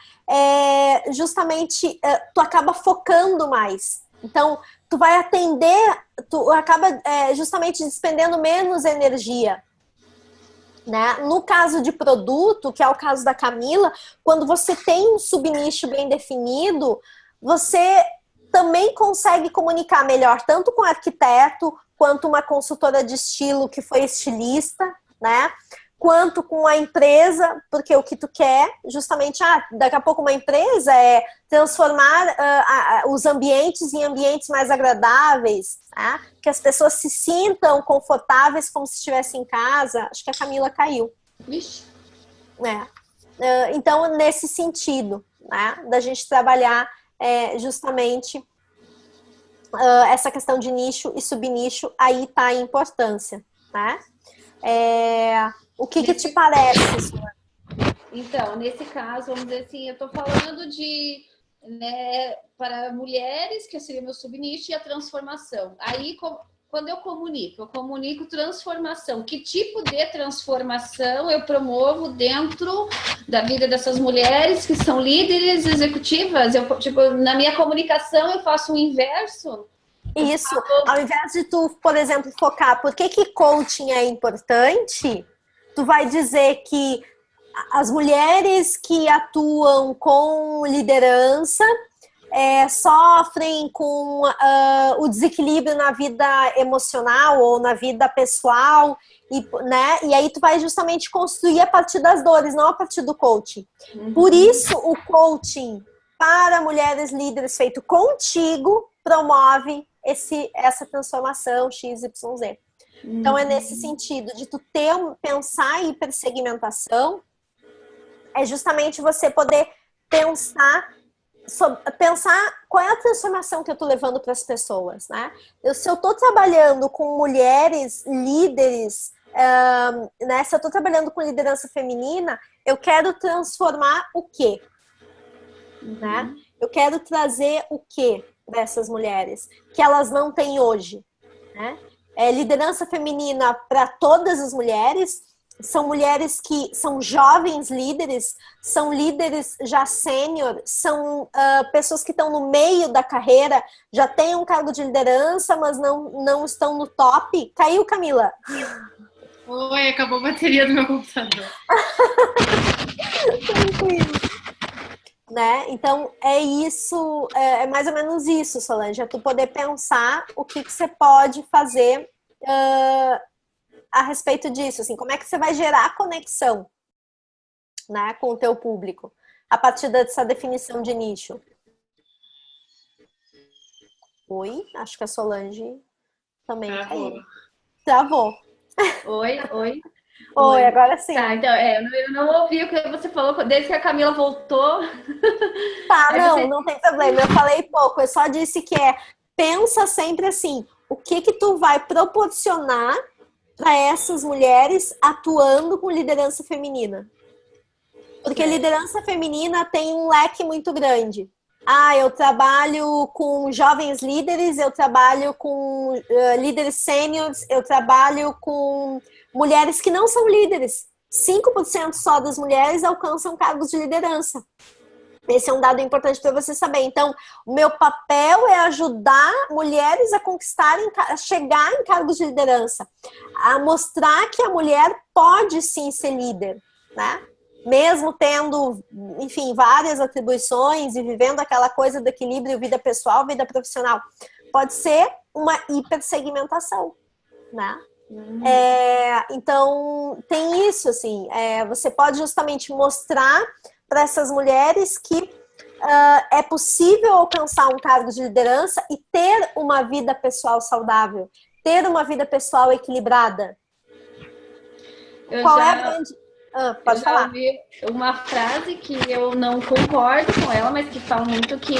Justamente, tu acaba focando mais. Então, tu vai atender, tu acaba justamente despendendo menos energia, né? No caso de produto, que é o caso da Camila, quando você tem um subnicho bem definido, você também consegue comunicar melhor, tanto com o arquiteto, quanto uma consultora de estilo que foi estilista, né? Quanto com a empresa, porque o que tu quer, justamente, daqui a pouco uma empresa é transformar os ambientes em ambientes mais agradáveis, né? Que as pessoas se sintam confortáveis como se estivessem em casa. Acho que a Camila caiu. Vixe. Então, nesse sentido, né? Da gente trabalhar justamente essa questão de nicho e subnicho, aí tá a importância, né? O que te parece, Suana? Então, nesse caso, vamos dizer assim, eu tô falando de, né, para mulheres, que seria meu subnicho, e a transformação. Aí, quando eu comunico transformação. Que tipo de transformação eu promovo dentro da vida dessas mulheres que são líderes executivas? Na minha comunicação, eu faço o inverso. Isso, ao invés de tu, por exemplo, focar por que coaching é importante, tu vai dizer que as mulheres que atuam com liderança sofrem com o desequilíbrio na vida emocional ou na vida pessoal, né? E aí tu vai justamente construir a partir das dores, não a partir do coaching. Por isso, o coaching para mulheres líderes feito contigo promove essa transformação XYZ. Então é nesse sentido de tu pensar em hipersegmentação, é justamente você poder pensar qual é a transformação que eu estou levando para as pessoas, né? Se eu estou trabalhando com mulheres líderes, né? Se eu estou trabalhando com liderança feminina, eu quero transformar o quê? Né? Eu quero trazer o quê dessas mulheres que elas não têm hoje, né? Liderança feminina para todas as mulheres. São mulheres que são jovens líderes, são líderes já sênior, são pessoas que estão no meio da carreira, já têm um cargo de liderança, mas não estão no top. Caiu, Camila? Oi, acabou a bateria do meu computador. Tranquilo. Né? Então, é isso, é mais ou menos isso, Solange, é tu poder pensar o que você pode fazer a respeito disso, assim, como é que você vai gerar conexão, né, com o teu público, a partir dessa definição de nicho. Oi, acho que a Solange também caiu. Travou. Oi. Oi, agora sim. Tá, então, eu não ouvi o que você falou desde que a Camila voltou. Tá, não tem problema, eu falei pouco, eu só disse que pensa sempre assim, o que tu vai proporcionar para essas mulheres atuando com liderança feminina. Porque liderança feminina tem um leque muito grande. Eu trabalho com jovens líderes, eu trabalho com líderes sêniores, eu trabalho com mulheres que não são líderes. 5% só das mulheres alcançam cargos de liderança. Esse é um dado importante para você saber. Então, o meu papel é ajudar mulheres a conquistarem, a chegar em cargos de liderança, a mostrar que a mulher pode sim ser líder, né? Mesmo tendo, enfim, várias atribuições e vivendo aquela coisa do equilíbrio vida pessoal, vida profissional. Pode ser uma hipersegmentação, né? Então, tem isso, assim, você pode justamente mostrar para essas mulheres que é possível alcançar um cargo de liderança e ter uma vida pessoal saudável, ter uma vida pessoal equilibrada. Qual é a grande... pode falar. Eu ouvi uma frase que eu não concordo com ela, mas que fala muito que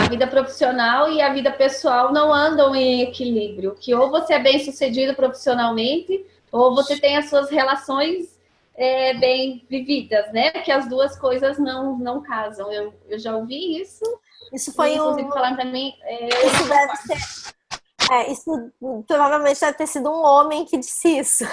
a vida profissional e a vida pessoal não andam em equilíbrio, que ou você é bem sucedido profissionalmente, ou você tem as suas relações bem vividas, né? Que as duas coisas não casam. Eu já ouvi isso. Isso foi inclusive falando também. Isso deve ser. Isso provavelmente deve ter sido um homem que disse isso.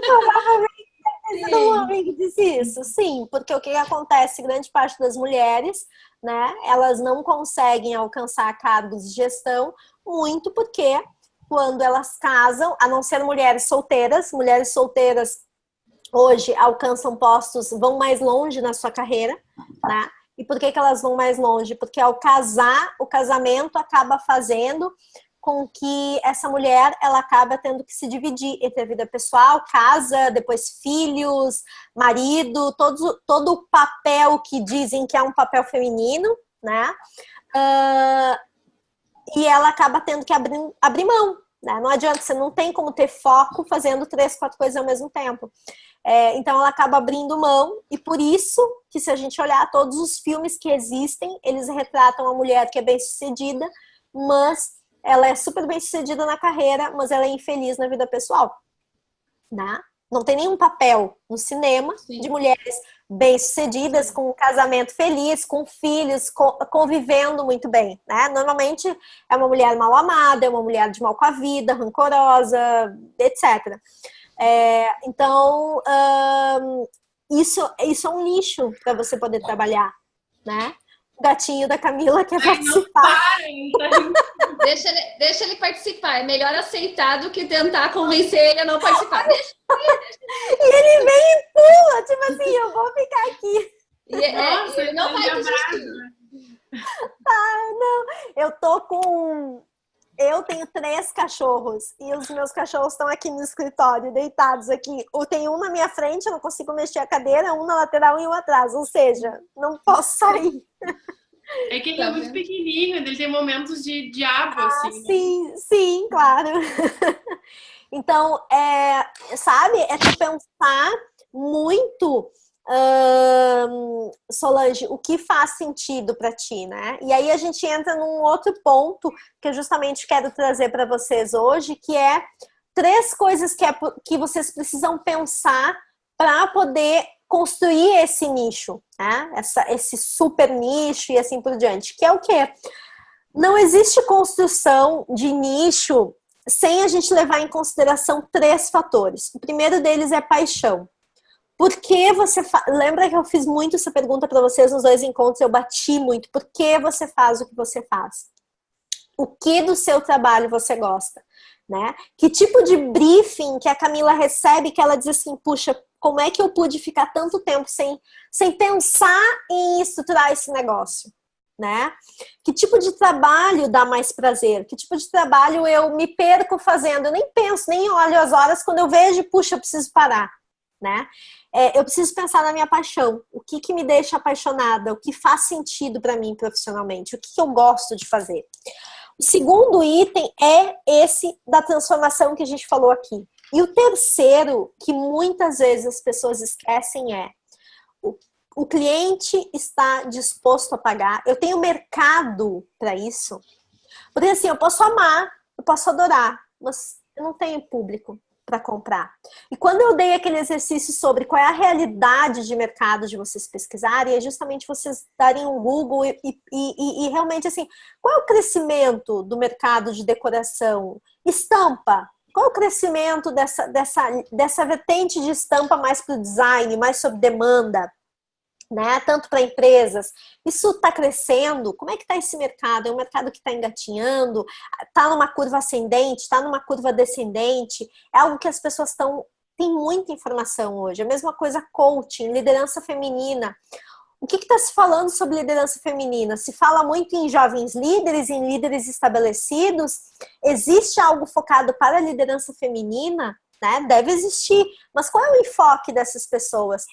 Provavelmente deve ter sido um homem que disse isso. Sim, porque o que acontece, grande parte das mulheres, né? Elas não conseguem alcançar cargos de gestão, muito porque quando elas casam, a não ser mulheres solteiras hoje alcançam postos, vão mais longe na sua carreira, né? E por que elas vão mais longe? Porque ao casar, o casamento acaba fazendo com que essa mulher, ela acaba tendo que se dividir entre a vida pessoal, casa, depois filhos, marido, todo o papel que dizem que é um papel feminino, né? E ela acaba tendo que abrir mão, né? Não adianta, você não tem como ter foco fazendo 3, 4 coisas ao mesmo tempo. Então ela acaba abrindo mão, e por isso que, se a gente olhar todos os filmes que existem, eles retratam a mulher que é bem sucedida, mas ela é super bem sucedida na carreira, mas ela é infeliz na vida pessoal, né? Não tem nenhum papel no cinema de mulheres bem-sucedidas, com um casamento feliz, com filhos, convivendo muito bem, né? Normalmente é uma mulher mal amada, é uma mulher de mal com a vida, rancorosa, etc. Então, isso é um nicho para você poder trabalhar, né? O gatinho da Camila quer participar. Deixa ele participar. É melhor aceitar do que tentar convencer ele a não participar. E ele vem e pula, tipo assim, eu vou ficar aqui. Nossa, ele não vai desistir. Não. Eu tenho 3 cachorros e os meus cachorros estão aqui no escritório, deitados aqui. Tem um na minha frente, eu não consigo mexer a cadeira, um na lateral e um atrás. Ou seja, não posso sair. É que ele Tá é muito vendo? pequenininho, ele tem momentos de diabo, assim, né? Sim, sim, claro. Então, sabe, é tu pensar muito, Solange, o que faz sentido para ti, né? E aí a gente entra num outro ponto que eu justamente quero trazer para vocês hoje, que é 3 coisas que vocês precisam pensar para poder construir esse nicho, né? Esse super nicho e assim por diante. Que é o quê? Não existe construção de nicho sem a gente levar em consideração 3 fatores. O primeiro deles é paixão. Por que você Lembra que eu fiz muito essa pergunta para vocês nos 2 encontros, eu bati muito. Por que você faz o que você faz? O que do seu trabalho você gosta? Né? Que tipo de briefing que a Camila recebe que ela diz assim, puxa, como é que eu pude ficar tanto tempo sem pensar em estruturar esse negócio? Né? Que tipo de trabalho dá mais prazer? Que tipo de trabalho eu me perco fazendo? Eu nem penso, nem olho as horas, quando eu vejo, puxa, eu preciso parar, né? Eu preciso pensar na minha paixão. O que me deixa apaixonada? O que faz sentido para mim profissionalmente? O que eu gosto de fazer? O segundo item é esse da transformação que a gente falou aqui. E o terceiro, que muitas vezes as pessoas esquecem, é o cliente está disposto a pagar. Eu tenho mercado para isso. Porque assim, eu posso amar, eu posso adorar, mas eu não tenho público para comprar. E quando eu dei aquele exercício sobre qual é a realidade de mercado de vocês pesquisarem, é justamente vocês darem um Google e realmente assim, qual é o crescimento do mercado de decoração? Estampa. Qual é o crescimento dessa vertente de estampa mais para o design, mais sob demanda? Né? Tanto para empresas, isso está crescendo? Como é que está esse mercado? É um mercado que está engatinhando? Está numa curva ascendente? Está numa curva descendente? É algo que as pessoas tem muita informação hoje. A mesma coisa coaching, liderança feminina. O que está se falando sobre liderança feminina? Se fala muito em jovens líderes, em líderes estabelecidos. Existe algo focado para a liderança feminina? Né? Deve existir, mas qual é o enfoque dessas pessoas?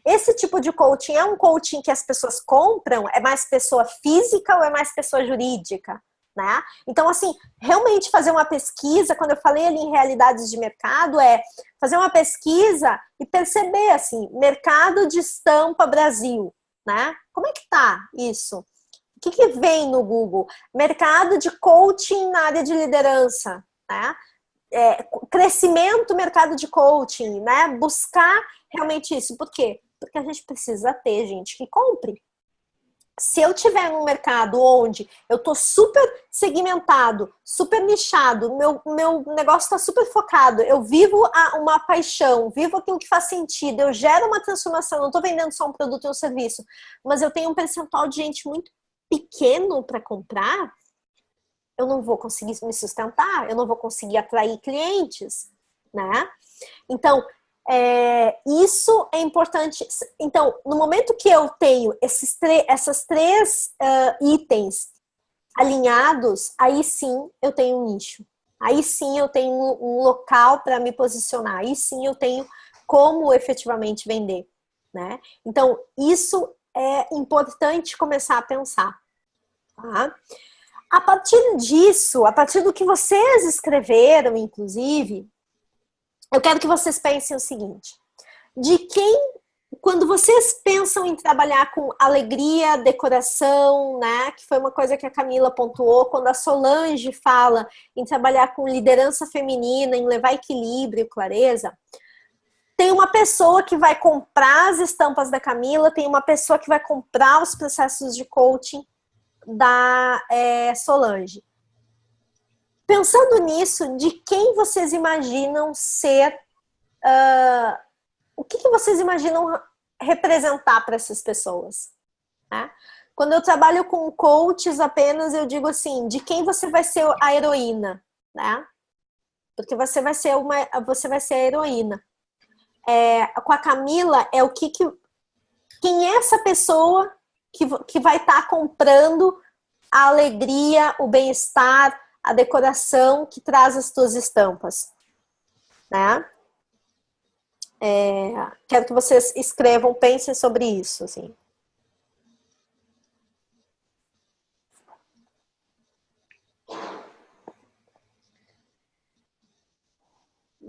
Esse tipo de coaching é um coaching que as pessoas compram? É mais pessoa física ou é mais pessoa jurídica? Né? Então, assim, realmente fazer uma pesquisa, quando eu falei ali em realidades de mercado, é fazer uma pesquisa e perceber, assim, mercado de estampa Brasil, né? Como é que tá isso? O que vem no Google? Mercado de coaching na área de liderança, né? Crescimento, mercado de coaching, né? Buscar realmente isso. Por quê? Porque a gente precisa ter gente que compre. Se eu tiver num mercado onde eu tô super segmentado, super nichado, meu negócio está super focado, eu vivo uma paixão, vivo aquilo que faz sentido, eu gero uma transformação, não estou vendendo só um produto ou um serviço, mas eu tenho um percentual de gente muito pequeno para comprar, eu não vou conseguir me sustentar, eu não vou conseguir atrair clientes, né? Então, isso é importante. Então, no momento que eu tenho essas 3 itens alinhados, aí sim eu tenho um nicho. Aí sim eu tenho um local para me posicionar. Aí sim eu tenho como efetivamente vender, né? Então, isso é importante começar a pensar, tá? A partir disso, a partir do que vocês escreveram, inclusive, eu quero que vocês pensem o seguinte: quando vocês pensam em trabalhar com alegria, decoração, né, que foi uma coisa que a Camila pontuou, quando a Solange fala em trabalhar com liderança feminina, em levar equilíbrio, clareza, tem uma pessoa que vai comprar as estampas da Camila, tem uma pessoa que vai comprar os processos de coaching da Solange. Pensando nisso, de quem vocês imaginam ser... o que vocês imaginam representar para essas pessoas? Né? Quando eu trabalho com coaches apenas, eu digo assim, de quem você vai ser a heroína, né? Porque você vai ser a heroína. Com a Camila, quem é essa pessoa que vai estar comprando a alegria, o bem-estar, a decoração que traz as tuas estampas, né? Quero que vocês escrevam, pensem sobre isso, assim.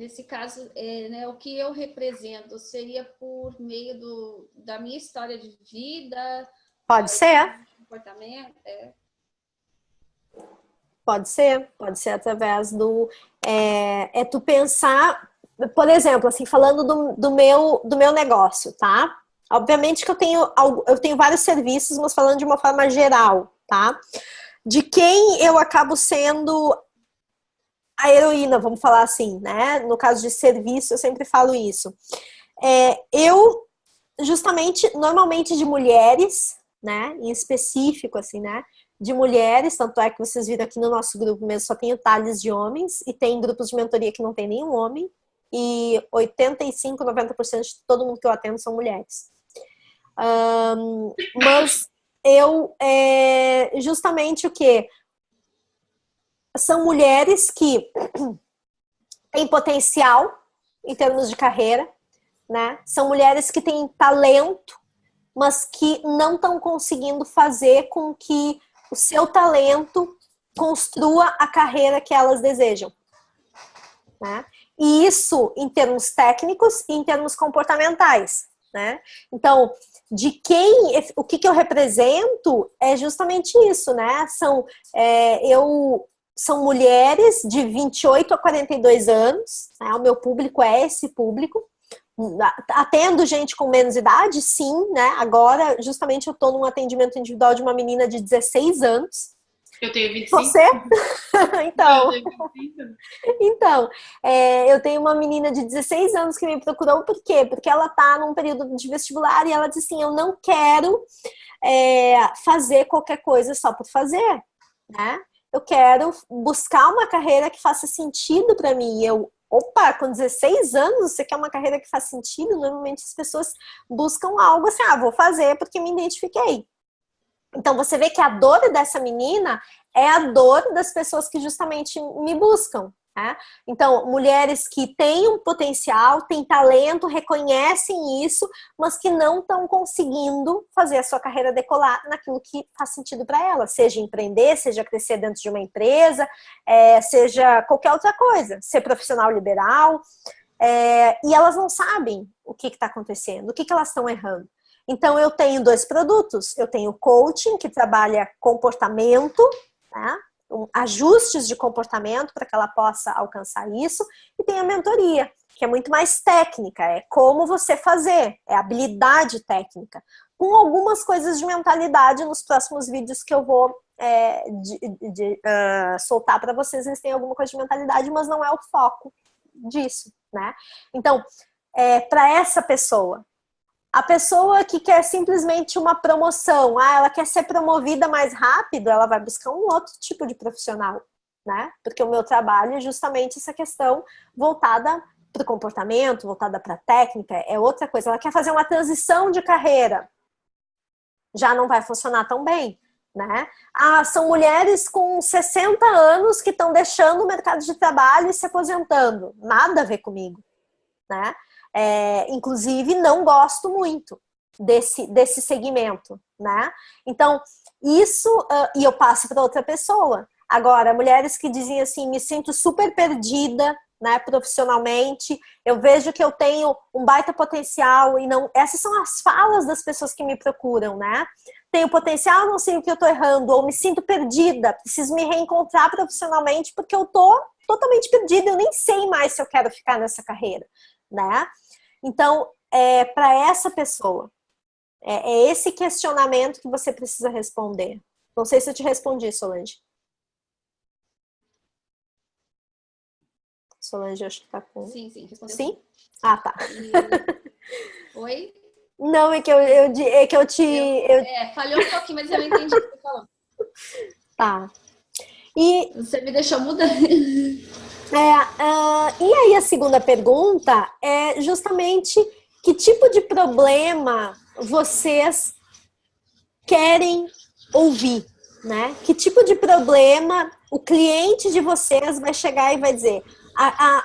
nesse caso, né, o que eu represento seria por meio da minha história de vida, Pode ser. comportamento, Pode ser através do... tu pensar, por exemplo, assim, falando do meu negócio, tá? Obviamente que eu tenho vários serviços, mas falando de uma forma geral, tá? De quem eu acabo sendo a heroína, vamos falar assim, né? No caso de serviço, eu sempre falo isso. Eu, justamente, normalmente de mulheres, né? Em específico, assim, né? De mulheres, tanto é que vocês viram aqui no nosso grupo mesmo, só tem o Thales de homens, e tem grupos de mentoria que não tem nenhum homem, e 85, 90% de todo mundo que eu atendo são mulheres. Mas eu, justamente o que? São mulheres que têm potencial em termos de carreira, né? São mulheres que têm talento, mas que não estão conseguindo fazer com que o seu talento construa a carreira que elas desejam, né? E isso em termos técnicos e em termos comportamentais, né? Então, o que eu represento é justamente isso, né? São mulheres de 28 a 42 anos, né? O meu público é esse público. Atendo gente com menos idade, sim, né? Agora, justamente, eu estou num atendimento individual de uma menina de 16 anos. Eu tenho 25. Você? Então, Eu tenho 25. então eu tenho uma menina de 16 anos que me procurou, por quê? Porque ela está num período de vestibular e ela disse assim, eu não quero fazer qualquer coisa só por fazer, né? Eu quero buscar uma carreira que faça sentido para mim. Opa, com 16 anos, você quer uma carreira que faz sentido? Normalmente as pessoas buscam algo assim, vou fazer porque me identifiquei. Então você vê que a dor dessa menina é a dor das pessoas que justamente me buscam, né? Então, mulheres que têm um potencial, têm talento, reconhecem isso, mas que não estão conseguindo fazer a sua carreira decolar naquilo que faz sentido para elas, seja empreender, seja crescer dentro de uma empresa, seja qualquer outra coisa, ser profissional liberal, e elas não sabem o que está acontecendo, o que elas estão errando. Então, eu tenho 2 produtos. Eu tenho o coaching, que trabalha comportamento, né? Ajustes de comportamento para que ela possa alcançar isso. E tem a mentoria, que é muito mais técnica. É como você fazer, é habilidade técnica. Com algumas coisas de mentalidade nos próximos vídeos que eu vou soltar para vocês. Eles têm alguma coisa de mentalidade, mas não é o foco disso, né? Então, para essa pessoa, a pessoa que quer simplesmente uma promoção, ela quer ser promovida mais rápido, ela vai buscar um outro tipo de profissional, né? Porque o meu trabalho é justamente essa questão voltada para o comportamento, voltada para a técnica, é outra coisa. Ela quer fazer uma transição de carreira, já não vai funcionar tão bem, né? São mulheres com 60 anos que estão deixando o mercado de trabalho e se aposentando. Nada a ver comigo, né? Inclusive, não gosto muito desse segmento, né? Então, isso, e eu passo para outra pessoa. Agora, mulheres que dizem assim, me sinto super perdida, né, profissionalmente, eu vejo que eu tenho um baita potencial e não... Essas são as falas das pessoas que me procuram, né? Tenho potencial, não sei o que eu tô errando, ou me sinto perdida, preciso me reencontrar profissionalmente porque eu tô totalmente perdida, eu nem sei mais se eu quero ficar nessa carreira, né? Então, para essa pessoa, é esse questionamento que você precisa responder. Não sei se eu te respondi, Solange. Solange, acho que tá com... Sim, respondeu. Sim? Ah, tá. Oi? Não, falhou um pouquinho, mas eu entendi o que você falou. Tá. E... Você me deixou mudar. E aí a segunda pergunta é justamente que tipo de problema vocês querem ouvir, né? Que tipo de problema o cliente de vocês vai chegar e vai dizer...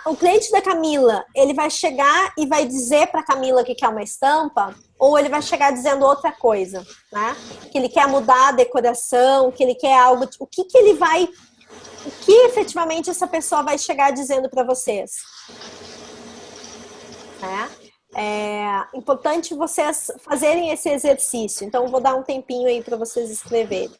O cliente da Camila, ele vai chegar e vai dizer para a Camila que quer uma estampa, ou ele vai chegar dizendo outra coisa, né? Que ele quer mudar a decoração, que ele quer algo... O que efetivamente essa pessoa vai chegar dizendo para vocês? né? É importante vocês fazerem esse exercício. Então, eu vou dar um tempinho aí para vocês escreverem.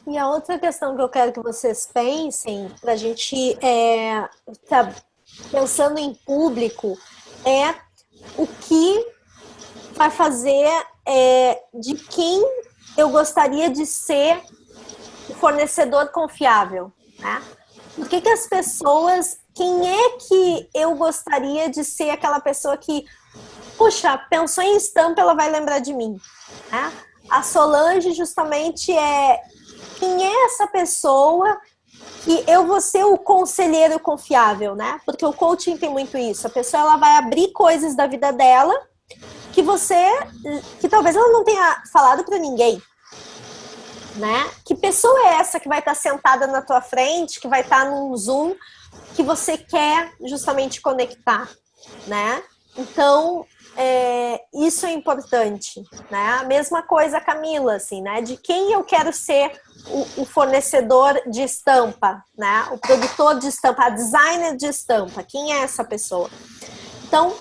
E a outra questão que eu quero que vocês pensem, para a gente tá pensando em público, é o que vai fazer de quem eu gostaria de ser o fornecedor confiável, né? Por que as pessoas, quem é que eu gostaria de ser aquela pessoa que, puxa, pensou em estampa, ela vai lembrar de mim, né? A Solange justamente quem é essa pessoa que eu vou ser o conselheiro confiável, né? Porque o coaching tem muito isso. A pessoa ela vai abrir coisas da vida dela que talvez ela não tenha falado para ninguém, né? Que pessoa é essa que vai estar sentada na tua frente, que vai estar num Zoom, que você quer justamente conectar, né? Então, isso é importante, né? A mesma coisa, Camila, assim, né? De quem eu quero ser o fornecedor de estampa, né? O produtor de estampa, a designer de estampa. Quem é essa pessoa? Então,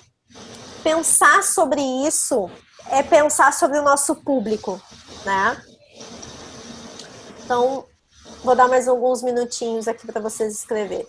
pensar sobre isso é pensar sobre o nosso público, né? Então, vou dar mais alguns minutinhos aqui para vocês escreverem.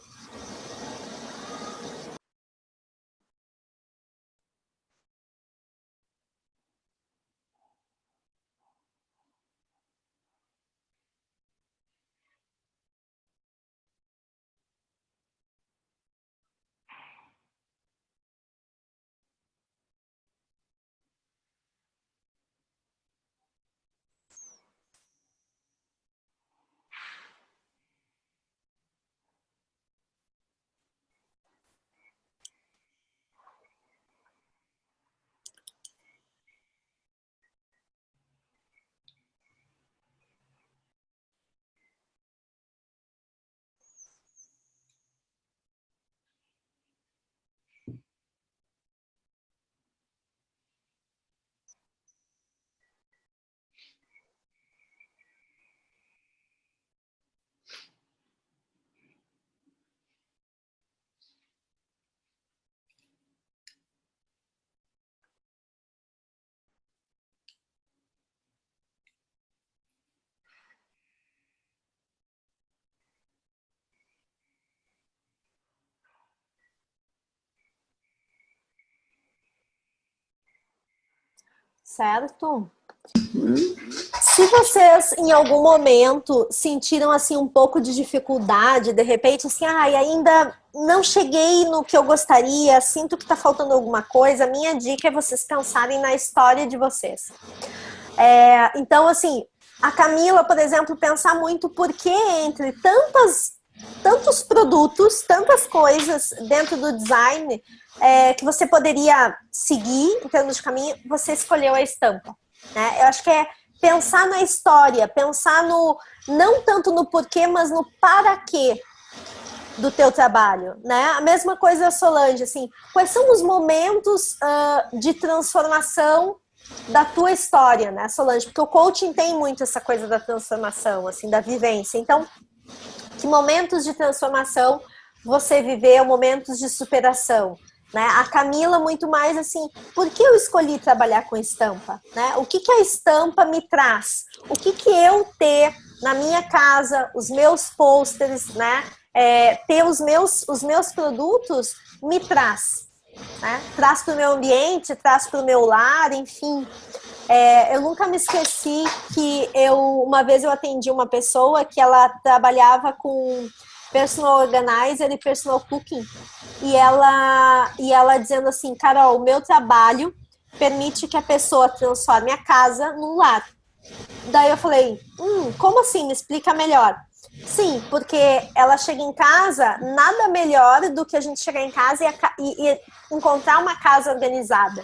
certo? Se vocês em algum momento sentiram assim um pouco de dificuldade, de repente assim, ainda não cheguei no que eu gostaria, sinto que tá faltando alguma coisa, a minha dica é vocês pensarem na história de vocês. Então assim, a Camila, por exemplo, pensar muito por que entre tantos produtos, tantas coisas dentro do design que você poderia seguir em termos de caminho, você escolheu a estampa. Né? Eu acho que é pensar na história, pensar não tanto no porquê, mas no para quê do teu trabalho, né? A mesma coisa, Solange, assim, quais são os momentos de transformação da tua história, né, Solange? Porque o coaching tem muito essa coisa da transformação, assim, da vivência. Então, que momentos de transformação você viveu, momentos de superação? Né? A Camila muito mais assim, por que eu escolhi trabalhar com estampa? Né? O que a estampa me traz? O que eu ter na minha casa, os meus pôsteres, né? Ter os meus produtos me traz? Né? Traz para o meu ambiente, traz para o meu lar, enfim. Eu nunca me esqueci que uma vez eu atendi uma pessoa que ela trabalhava com personal organizer e personal cooking. E ela dizendo assim, Carol, o meu trabalho permite que a pessoa transforme a casa num lar. Daí eu falei, como assim? Me explica melhor. Sim, porque ela chega em casa, nada melhor do que a gente chegar em casa e encontrar uma casa organizada.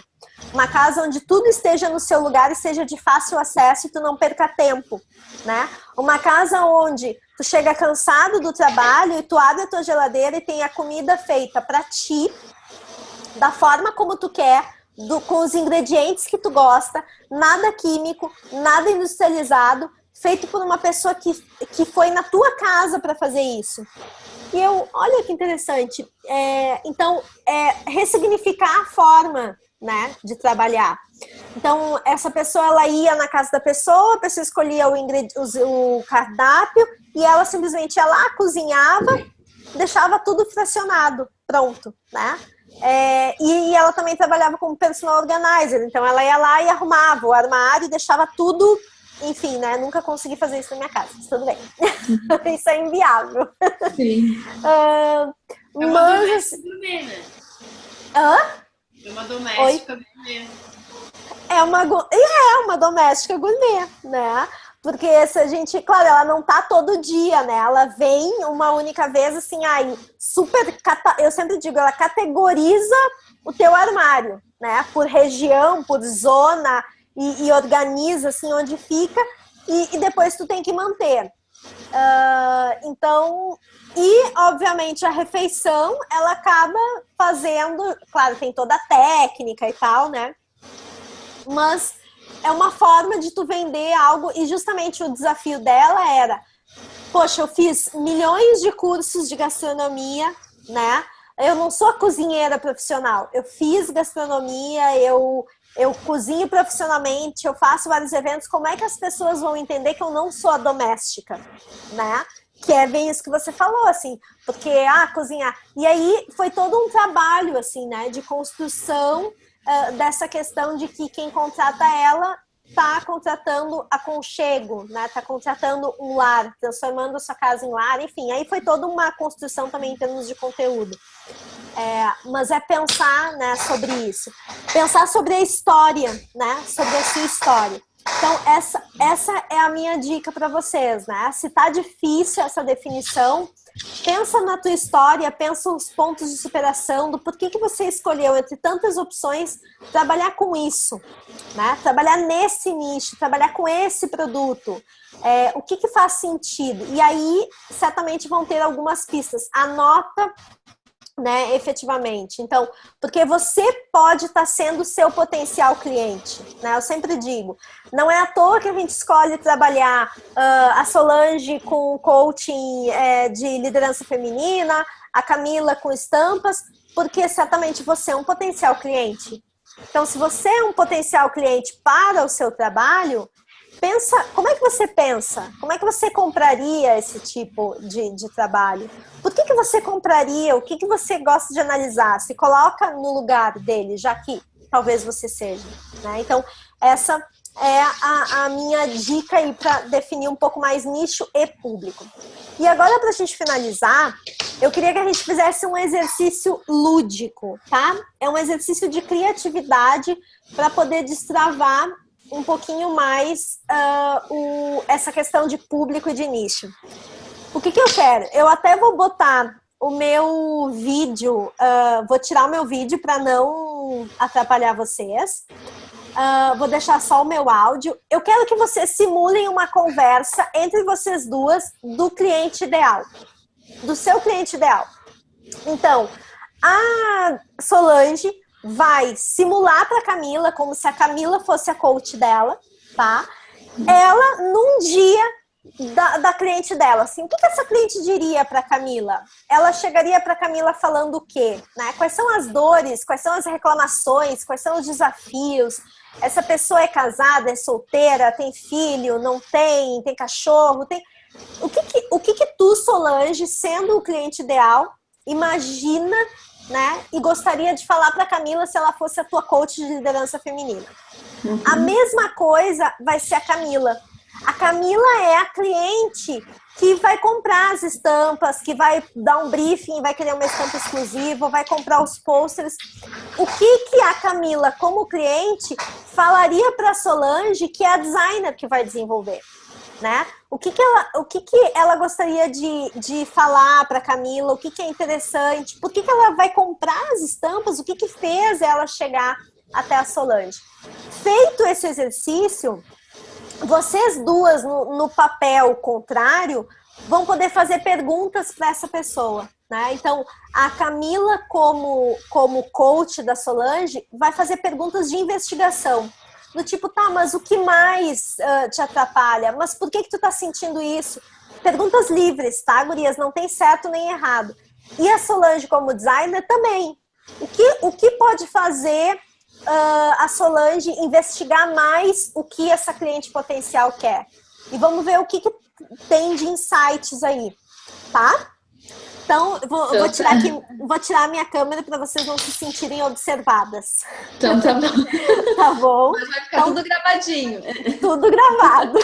Uma casa onde tudo esteja no seu lugar e seja de fácil acesso e tu não perca tempo, né? Uma casa onde tu chega cansado do trabalho e tu abre a tua geladeira e tem a comida feita para ti, da forma como tu quer, com os ingredientes que tu gosta, nada químico, nada industrializado, feito por uma pessoa que foi na tua casa para fazer isso. E olha que interessante. Então, ressignificar a forma, né, de trabalhar. Então, essa pessoa, ela ia na casa da pessoa, a pessoa escolhia o cardápio e ela simplesmente ia lá, cozinhava, deixava tudo fracionado, pronto, né? E ela também trabalhava como personal organizer, então ela ia lá e arrumava o armário e deixava tudo, enfim, né? Nunca consegui fazer isso na minha casa, mas tudo bem. Isso é inviável. Sim. Mas gourmet, né? É uma doméstica gourmet. É uma doméstica gourmet, né? Porque se a gente, claro, ela não tá todo dia, né? Ela vem uma única vez, assim, eu sempre digo, ela categoriza o teu armário, né? Por região, por zona, e organiza, assim, onde fica, e depois tu tem que manter. Então, e obviamente a refeição, ela acaba fazendo, claro, tem toda a técnica e tal, né? Mas é uma forma de tu vender algo, e justamente o desafio dela era, poxa, eu fiz milhões de cursos de gastronomia, né? Eu não sou cozinheira profissional, eu fiz gastronomia, eu cozinho profissionalmente, eu faço vários eventos, como é que as pessoas vão entender que eu não sou a doméstica, né? Que é bem isso que você falou, assim, porque, cozinhar. E aí foi todo um trabalho, assim, né, de construção dessa questão de que quem contrata ela está contratando aconchego, né? Está contratando um lar, transformando a sua casa em lar, enfim. Aí foi toda uma construção também em termos de conteúdo. Mas pensar, né, sobre isso. Pensar sobre a história, né? Sobre a sua história. Então, essa é a minha dica para vocês, né? Se tá difícil essa definição, pensa na tua história, pensa os pontos de superação, do porquê que você escolheu, entre tantas opções, trabalhar com isso, né? Trabalhar nesse nicho, trabalhar com esse produto. O que faz sentido? E aí, certamente vão ter algumas pistas. Anota, né, efetivamente. Então, porque você pode estar sendo o seu potencial cliente, né? Eu sempre digo, não é à toa que a gente escolhe trabalhar a Solange com coaching de liderança feminina, a Camila com estampas, porque certamente você é um potencial cliente. Então, se você é um potencial cliente para o seu trabalho, pensa, como é que você pensa? Como é que você compraria esse tipo de trabalho? Por que você compraria? O que você gosta de analisar? Se coloca no lugar dele, já que talvez você seja, né? Então, Essa é a minha dica aí para definir um pouco mais nicho e público. E agora, para a gente finalizar, eu queria que a gente fizesse um exercício lúdico, tá? É um exercício de criatividade para poder destravar um pouquinho mais essa questão de público e de nicho. O que eu quero? Eu até vou botar o meu vídeo, vou tirar o meu vídeo para não atrapalhar vocês. Vou deixar só o meu áudio. Eu quero que vocês simulem uma conversa entre vocês duas do cliente ideal, do seu cliente ideal. Então, a Solange vai simular para a Camila como se a Camila fosse a coach dela, tá? Ela, num dia da cliente dela, assim, o que essa cliente diria para a Camila? Ela chegaria para a Camila falando o quê? Né? Quais são as dores, quais são as reclamações, quais são os desafios? Essa pessoa é casada, é solteira, tem filho, não tem, tem cachorro, tem... O que tu, Solange, sendo o cliente ideal, imagina, né, e gostaria de falar para a Camila se ela fosse a tua coach de liderança feminina? Uhum. A mesma coisa vai ser a Camila. A Camila é a cliente que vai comprar as estampas, que vai dar um briefing, vai querer uma estampa exclusiva, vai comprar os posters. O que a Camila, como cliente, falaria para a Solange, que é a designer que vai desenvolver? Né? O que ela gostaria de falar para a Camila? O que é interessante? Por que ela vai comprar as estampas? O que fez ela chegar até a Solange? Feito esse exercício, vocês duas, no papel contrário, vão poder fazer perguntas para essa pessoa, né? Então, a Camila, como coach da Solange, vai fazer perguntas de investigação. Do tipo, tá, mas o que mais te atrapalha? Mas por que tu tá sentindo isso? Perguntas livres, tá, gurias? Não tem certo nem errado. E a Solange, como designer, também. O que pode fazer a Solange investigar mais o que essa cliente potencial quer? E vamos ver o que tem de insights aí, tá? Então, vou tirar a minha câmera para vocês não se sentirem observadas. Então, tá bom. Tá bom? Mas vai ficar tudo gravadinho. Tudo gravado.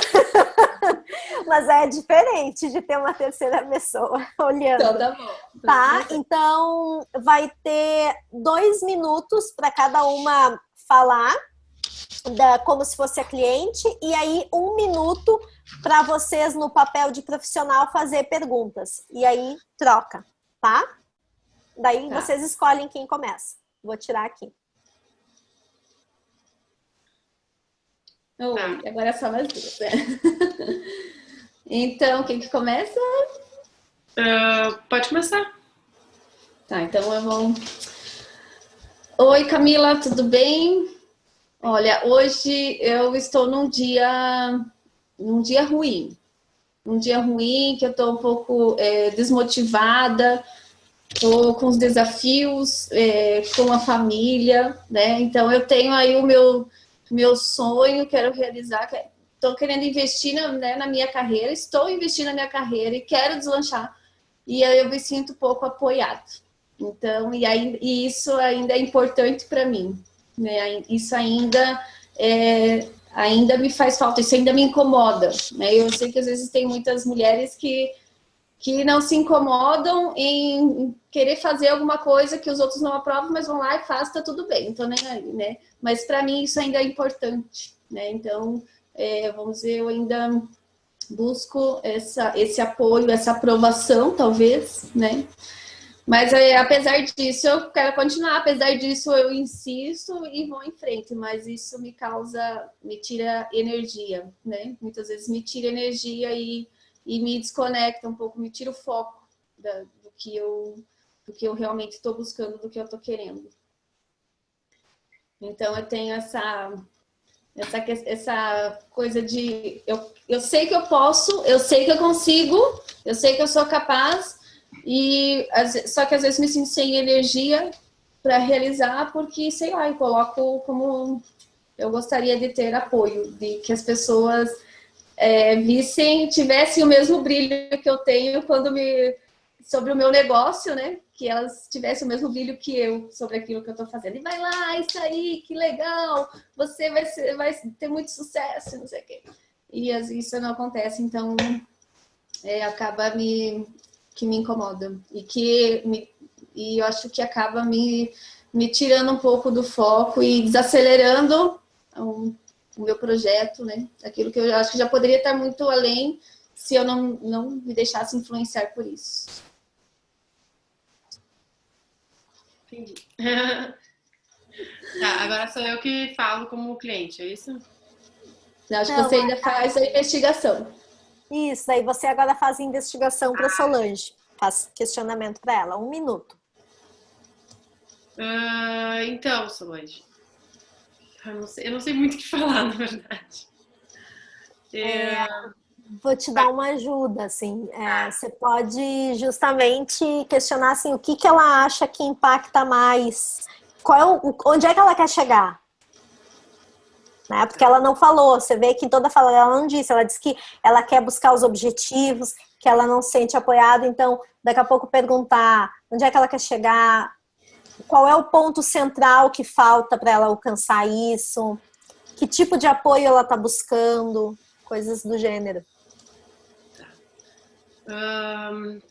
Mas é diferente de ter uma terceira pessoa olhando. Então, tá bom. Tá? Então, vai ter 2 minutos para cada uma falar, como se fosse a cliente, e aí 1 minuto para vocês no papel de profissional fazer perguntas. E aí troca, tá? Daí vocês escolhem quem começa. Vou tirar aqui. Oi, agora é só mais duas, né? Então, quem que começa? Pode começar. Tá, então eu vou... Oi, Camila, tudo bem? Olha, hoje eu estou num dia ruim. Um dia ruim, que eu estou um pouco desmotivada, estou com os desafios, com a família, né? Então, eu tenho aí o meu sonho, quero realizar, estou querendo investir na minha carreira, estou investindo na minha carreira e quero deslanchar. E aí eu me sinto pouco apoiado. Então, e isso ainda é importante para mim, né? Isso ainda me faz falta, isso ainda me incomoda, né? Eu sei que às vezes tem muitas mulheres que não se incomodam em querer fazer alguma coisa que os outros não aprovam, mas vão lá e fazem, tá tudo bem, não tô nem aí, né? Mas para mim isso ainda é importante, né? Então, vamos dizer, eu ainda busco esse apoio, essa aprovação, talvez, né? Mas apesar disso, eu quero continuar, apesar disso eu insisto e vou em frente, mas isso me tira energia, né? Muitas vezes me tira energia e me desconecta um pouco, me tira o foco do que eu realmente estou buscando, do que eu estou querendo. Então eu tenho essa coisa de eu sei que eu posso, eu sei que eu consigo, eu sei que eu sou capaz, só que às vezes me sinto sem energia para realizar, porque, sei lá, eu coloco como eu gostaria de ter apoio, de que as pessoas tivessem o mesmo brilho que eu tenho quando me sobre o meu negócio, né? Que elas tivessem o mesmo brilho que eu sobre aquilo que eu estou fazendo. E vai lá, isso aí, que legal! Você vai ter muito sucesso, não sei o quê. E isso não acontece, então acaba que me incomoda. E eu acho que acaba me tirando um pouco do foco e desacelerando o meu projeto, né? Aquilo que eu acho que já poderia estar muito além se eu não me deixasse influenciar por isso. Entendi. Tá, agora sou eu que falo como cliente, é isso? Eu acho que você ainda faz a investigação. Isso, daí você agora faz investigação para Solange. Faz questionamento para ela. 1 minuto. Então, Solange, eu não sei muito o que falar, na verdade. Vou te dar uma ajuda, assim. Você pode justamente questionar assim, o que ela acha que impacta mais. Onde é que ela quer chegar? Né? Porque ela não falou. Você vê que em toda fala ela não disse. Ela disse que ela quer buscar os objetivos, que ela não se sente apoiada. Então, daqui a pouco perguntar onde é que ela quer chegar, qual é o ponto central que falta para ela alcançar isso, que tipo de apoio ela está buscando, coisas do gênero.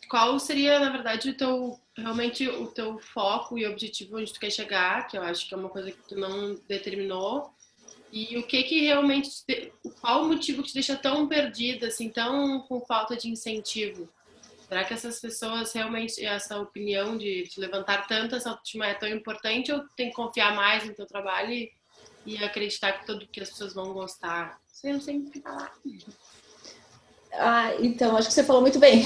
Qual seria, na verdade, realmente o teu foco e objetivo onde tu quer chegar, que eu acho que é uma coisa que tu não determinou, e o que realmente, qual o motivo que te deixa tão perdida, assim, tão com falta de incentivo? Será que essas pessoas realmente, essa opinião de levantar tanto essa autoestima é tão importante, ou tem que confiar mais no teu trabalho e acreditar que as pessoas vão gostar? Eu não sei o que falar. Então, acho que você falou muito bem.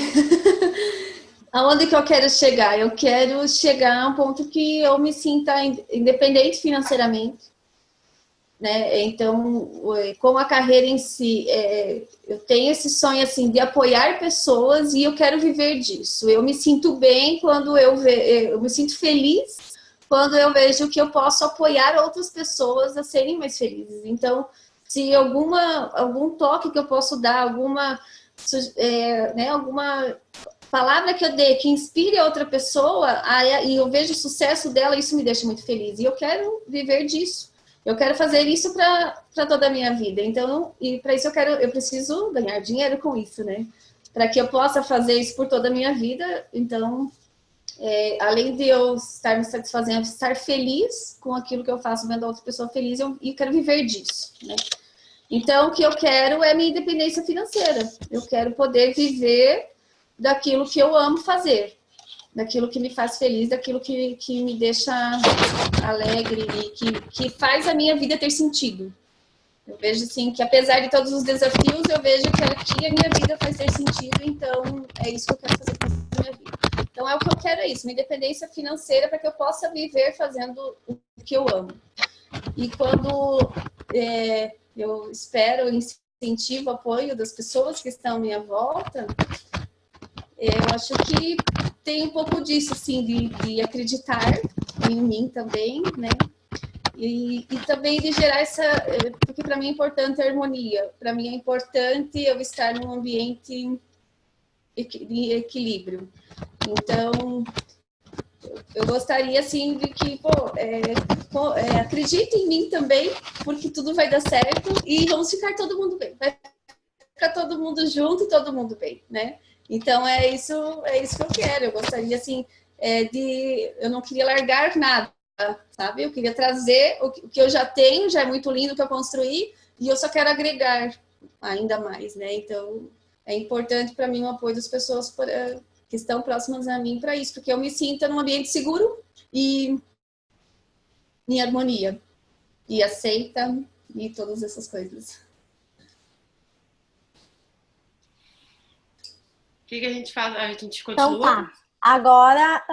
Aonde que eu quero chegar? Eu quero chegar a um ponto que eu me sinta independente financeiramente, né? Então, com a carreira em si, eu tenho esse sonho assim de apoiar pessoas e eu quero viver disso. Eu me sinto bem quando eu me sinto feliz quando eu vejo que eu posso apoiar outras pessoas a serem mais felizes. Então, se algum toque que eu posso dar, alguma palavra que eu dê que inspire outra pessoa e eu vejo o sucesso dela, isso me deixa muito feliz. E eu quero viver disso. Eu quero fazer isso para toda a minha vida. Então, e para isso eu preciso ganhar dinheiro com isso, né? Para que eu possa fazer isso por toda a minha vida. Então, além de eu estar me satisfazendo, estar feliz com aquilo que eu faço, vendo a outra pessoa feliz, eu quero viver disso, né? Então, o que eu quero é minha independência financeira. Eu quero poder viver daquilo que eu amo fazer, daquilo que me faz feliz, daquilo que me deixa alegre e que faz a minha vida ter sentido. Eu vejo, assim, que apesar de todos os desafios, eu vejo que a minha vida faz ter sentido, então é isso que eu quero fazer com a minha vida. Então, é o que eu quero, minha independência financeira para que eu possa viver fazendo o que eu amo. E quando eu espero, incentivo, apoio das pessoas que estão à minha volta, eu acho que tem um pouco disso, assim, de acreditar em mim também, né? E também de gerar porque para mim é importante a harmonia, para mim é importante eu estar num ambiente de equilíbrio. Então, eu gostaria, assim, de que, acredite em mim também, porque tudo vai dar certo e vamos ficar todo mundo bem. Vai ficar todo mundo junto e todo mundo bem, né? Então, é isso que eu quero. Eu gostaria, assim, eu não queria largar nada, sabe? Eu queria trazer o que eu já tenho, já é muito lindo o que eu construí, e eu só quero agregar ainda mais, né? Então, é importante para mim o apoio das pessoas que estão próximas a mim para isso, porque eu me sinta num ambiente seguro e em harmonia, e aceita, e todas essas coisas. O que a gente faz? A gente continua? Então tá. Agora,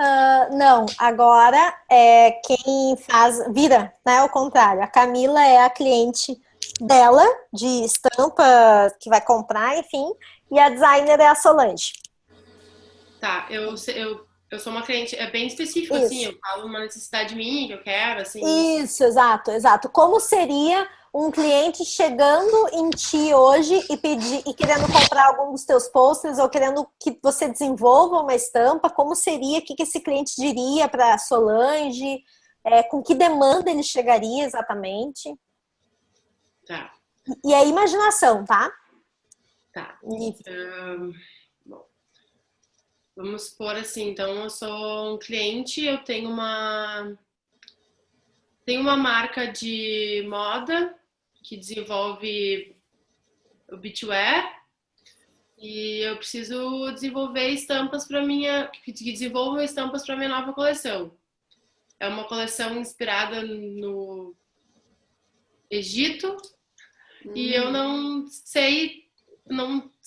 não. Agora quem vira, né? Ao contrário. A Camila é a cliente dela, de estampa, que vai comprar, enfim. E a designer é a Solange. Tá, eu sou uma cliente, é bem específico, assim, eu falo uma necessidade minha que eu quero, assim. Isso, exato. Como seria um cliente chegando em ti hoje e querendo comprar algum dos teus posters ou querendo que você desenvolva uma estampa, como seria, o que esse cliente diria para Solange, com que demanda ele chegaria exatamente? Tá. E é imaginação, tá? Tá. Bom, vamos supor assim, então eu sou um cliente, eu tenho uma marca de moda que desenvolve o beachwear e eu preciso desenvolver estampas para que desenvolvam estampas para minha nova coleção. É uma coleção inspirada no Egito e eu não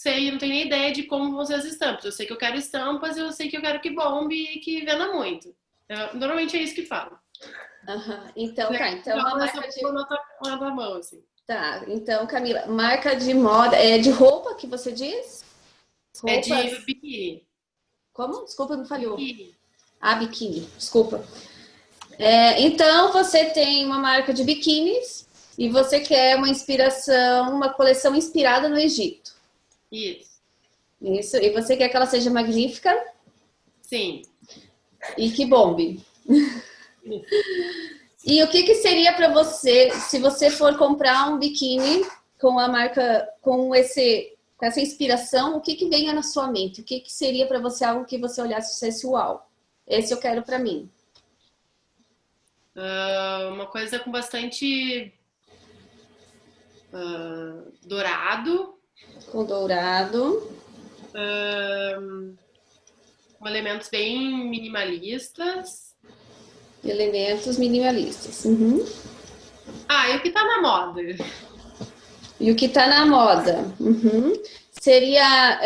tenho nem ideia de como vão ser as estampas. Eu sei que eu quero estampas e eu sei que eu quero que bombe e que venda muito. Normalmente é isso que falo. Então, tá. Então, uma marca de... na mão, assim. Tá, então, Camila, marca de moda, é de roupa que você diz? Roupas... É de biquíni. Como? Desculpa, me falhou. Biquíni. Ah, biquíni, desculpa. Então, você tem uma marca de biquínis e você quer uma inspiração, uma coleção inspirada no Egito. Isso. Isso, e você quer que ela seja magnífica? Sim. E que bombe. E o que seria para você, se você for comprar um biquíni com a marca, com essa inspiração, o que vem na sua mente? O que seria para você algo que você olhasse e dissesse, uau, esse eu quero para mim? Uma coisa com bastante dourado. Com dourado. Com elementos bem minimalistas. Elementos minimalistas. Uhum. E o que tá na moda? E o que tá na moda? Uhum. Seria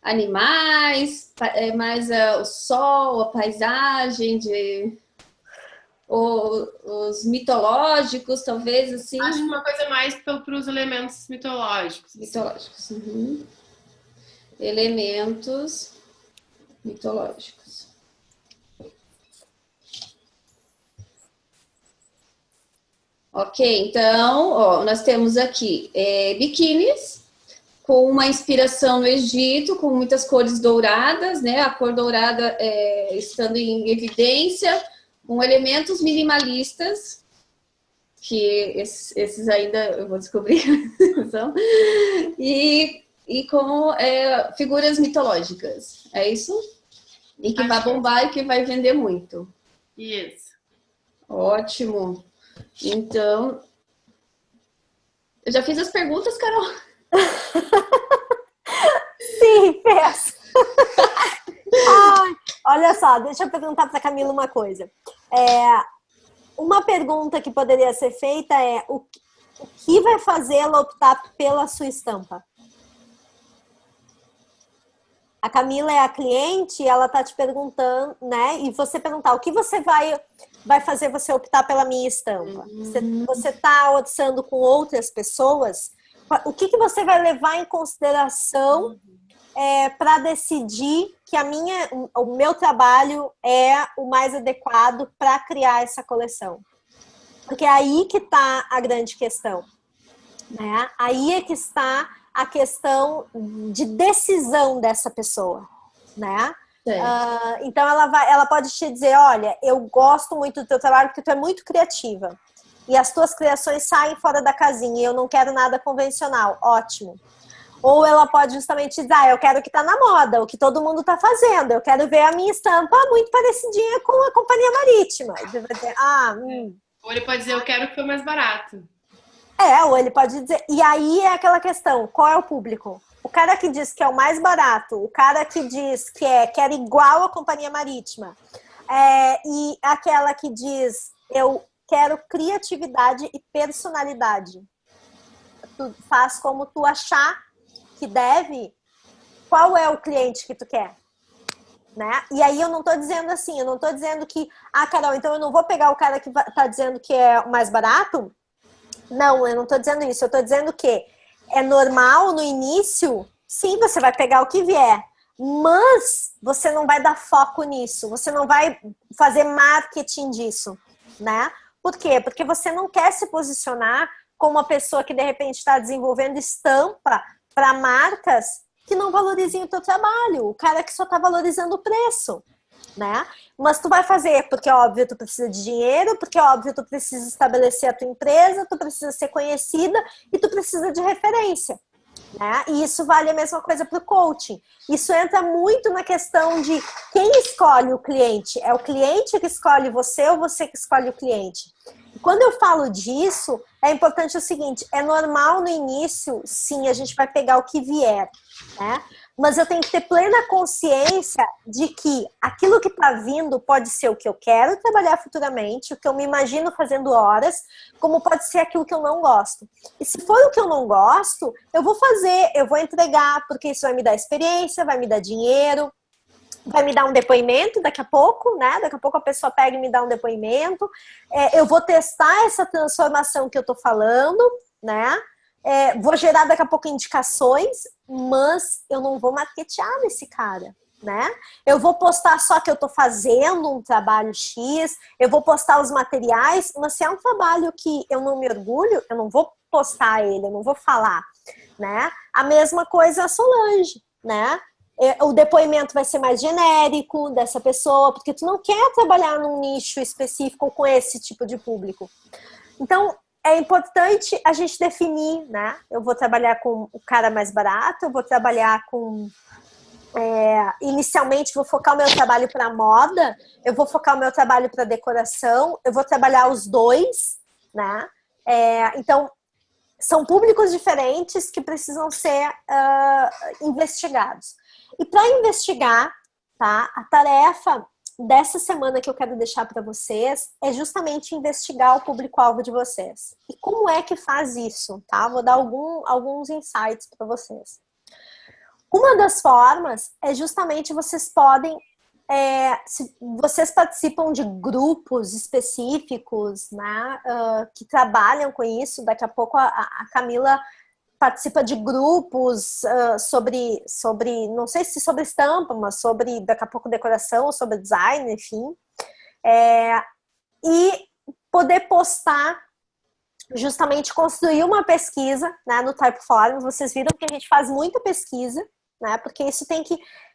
animais, mais o sol, a paisagem, os mitológicos, talvez, assim. Acho uma coisa mais para os elementos mitológicos. Mitológicos. Uhum. Elementos mitológicos. Ok, então, ó, nós temos aqui biquínis com uma inspiração no Egito, com muitas cores douradas, né? A cor dourada estando em evidência, com elementos minimalistas, que esses ainda eu vou descobrir, e com figuras mitológicas, é isso? E que vai bombar e que vai vender muito. Isso. Ótimo. Então, eu já fiz as perguntas, Carol? Sim, fez. Olha só, deixa eu perguntar para Camila uma coisa. Uma pergunta que poderia ser feita é o que vai fazê-la optar pela sua estampa? A Camila é a cliente e ela tá te perguntando, né? E você perguntar o que você vai fazer você optar pela minha estampa. Você tá orçando com outras pessoas, o que você vai levar em consideração para decidir que o meu trabalho é o mais adequado para criar essa coleção? Porque é aí que está a grande questão, né? Aí é que está a questão de decisão dessa pessoa, né? Então ela pode te dizer, olha, eu gosto muito do teu trabalho porque tu é muito criativa e as tuas criações saem fora da casinha e eu não quero nada convencional, ótimo. Ou ela pode justamente dizer, eu quero o que tá na moda, o que todo mundo tá fazendo, eu quero ver a minha estampa muito parecidinha com a Companhia Marítima. Ou ele pode dizer, eu quero que foi mais barato. Ou ele pode dizer, e aí é aquela questão, qual é o público? O cara que diz que é o mais barato, o cara que diz que quer igual à Companhia Marítima, e aquela que diz, eu quero criatividade e personalidade. Tu faz como tu achar que deve, qual é o cliente que tu quer? Né? E aí eu não tô dizendo assim, eu não tô dizendo que, Carol, então eu não vou pegar o cara que tá dizendo que é o mais barato. Não, eu não tô dizendo isso, eu tô dizendo que é normal no início, sim, você vai pegar o que vier, mas você não vai dar foco nisso, você não vai fazer marketing disso, né? Por quê? Porque você não quer se posicionar com uma pessoa que de repente está desenvolvendo estampa para marcas que não valorizem o teu trabalho, o cara que só está valorizando o preço, né? Mas tu vai fazer porque, óbvio, tu precisa de dinheiro, porque, óbvio, tu precisa estabelecer a tua empresa, tu precisa ser conhecida e tu precisa de referência, né? E isso vale a mesma coisa para o coaching. Isso entra muito na questão de quem escolhe o cliente. É o cliente que escolhe você ou você que escolhe o cliente? Quando eu falo disso, é importante o seguinte, é normal no início, sim, a gente vai pegar o que vier, né? Mas eu tenho que ter plena consciência de que aquilo que está vindo pode ser o que eu quero trabalhar futuramente, o que eu me imagino fazendo horas, como pode ser aquilo que eu não gosto. E se for o que eu não gosto, eu vou fazer, eu vou entregar, porque isso vai me dar experiência, vai me dar dinheiro, vai me dar um depoimento daqui a pouco, né? Daqui a pouco a pessoa pega e me dá um depoimento. Eu vou testar essa transformação que eu tô falando, né? Vou gerar daqui a pouco indicações, mas eu não vou marketear nesse cara, né? Eu vou postar só que eu tô fazendo um trabalho X, eu vou postar os materiais, mas se é um trabalho que eu não me orgulho, eu não vou postar ele, eu não vou falar, né? A mesma coisa a Solange, né? O depoimento vai ser mais genérico dessa pessoa, porque tu não quer trabalhar num nicho específico com esse tipo de público. Então, é importante a gente definir, né? Eu vou trabalhar com o cara mais barato, eu vou trabalhar com... inicialmente, vou focar o meu trabalho para moda, eu vou focar o meu trabalho para decoração, eu vou trabalhar os dois, né? Então, são públicos diferentes que precisam ser investigados. E para investigar, tá? A tarefa dessa semana que eu quero deixar para vocês é justamente investigar o público-alvo de vocês. E como é que faz isso, tá? Vou dar alguns insights para vocês. Uma das formas é justamente vocês podem, se vocês participam de grupos específicos, né, que trabalham com isso, daqui a pouco a Camila participa de grupos sobre, não sei se sobre estampa, mas sobre, daqui a pouco, decoração, sobre design, enfim. E poder postar, justamente construir uma pesquisa, né, no Typeform. Vocês viram que a gente faz muita pesquisa, né, porque isso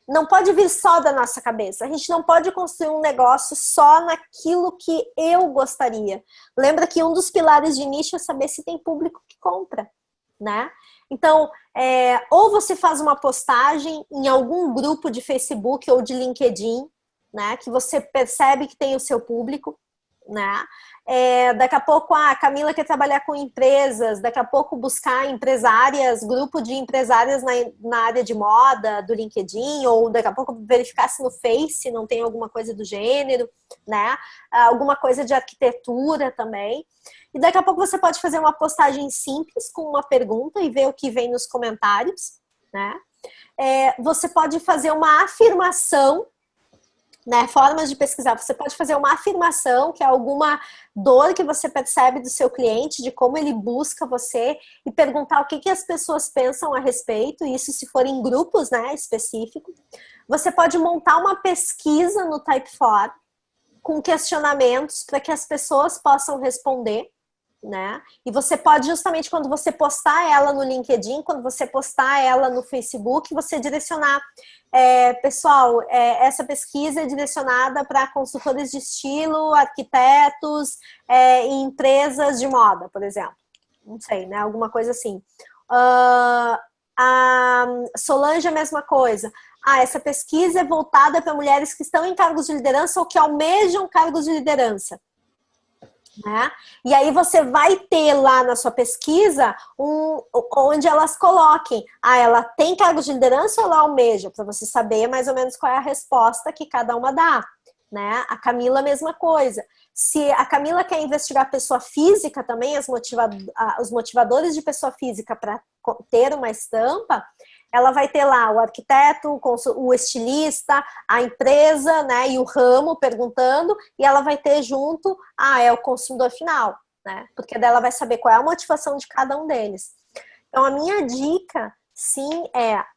não pode vir só da nossa cabeça. A gente não pode construir um negócio só naquilo que eu gostaria. Lembra que um dos pilares de nicho é saber se tem público que compra, né? Então, ou você faz uma postagem em algum grupo de Facebook ou de LinkedIn, né, que você percebe que tem o seu público, né? Daqui a pouco a Camila quer trabalhar com empresas, daqui a pouco buscar empresárias, grupo de empresárias na área de moda do LinkedIn, ou daqui a pouco verificar se no Face não tem alguma coisa do gênero, né? Alguma coisa de arquitetura também. E daqui a pouco você pode fazer uma postagem simples com uma pergunta e ver o que vem nos comentários, né? Você pode fazer uma afirmação, né, formas de pesquisar. Você pode fazer uma afirmação, que é alguma dor que você percebe do seu cliente, de como ele busca você, e perguntar o que as pessoas pensam a respeito, isso se for em grupos, né, específico. Você pode montar uma pesquisa no Typeform com questionamentos para que as pessoas possam responder, né? E você pode, justamente quando você postar ela no LinkedIn, quando você postar ela no Facebook, você direcionar, pessoal, essa pesquisa é direcionada para consultores de estilo, arquitetos, e empresas de moda, por exemplo. Não sei, né? Alguma coisa assim. A Solange é a mesma coisa. Essa pesquisa é voltada para mulheres que estão em cargos de liderança ou que almejam cargos de liderança. Né? E aí você vai ter lá na sua pesquisa onde elas coloquem, ela tem cargos de liderança ou ela almeja, para você saber mais ou menos qual é a resposta que cada uma dá, né? A Camila, a mesma coisa. Se a Camila quer investigar pessoa física também, os motivadores de pessoa física para ter uma estampa, ela vai ter lá o arquiteto, o estilista, a empresa, né, e o ramo perguntando, e ela vai ter junto, é o consumidor final, né? Porque dela vai saber qual é a motivação de cada um deles. Então, a minha dica, sim,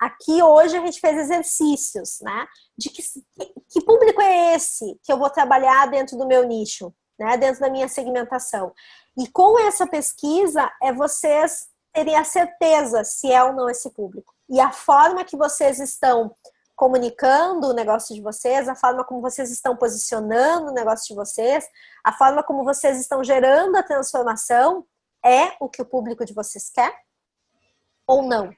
aqui hoje a gente fez exercícios, né? De que público é esse que eu vou trabalhar dentro do meu nicho, né? Dentro da minha segmentação. E com essa pesquisa é vocês terem a certeza se é ou não esse público. E a forma que vocês estão comunicando o negócio de vocês, a forma como vocês estão posicionando o negócio de vocês, a forma como vocês estão gerando a transformação é o que o público de vocês quer ou não,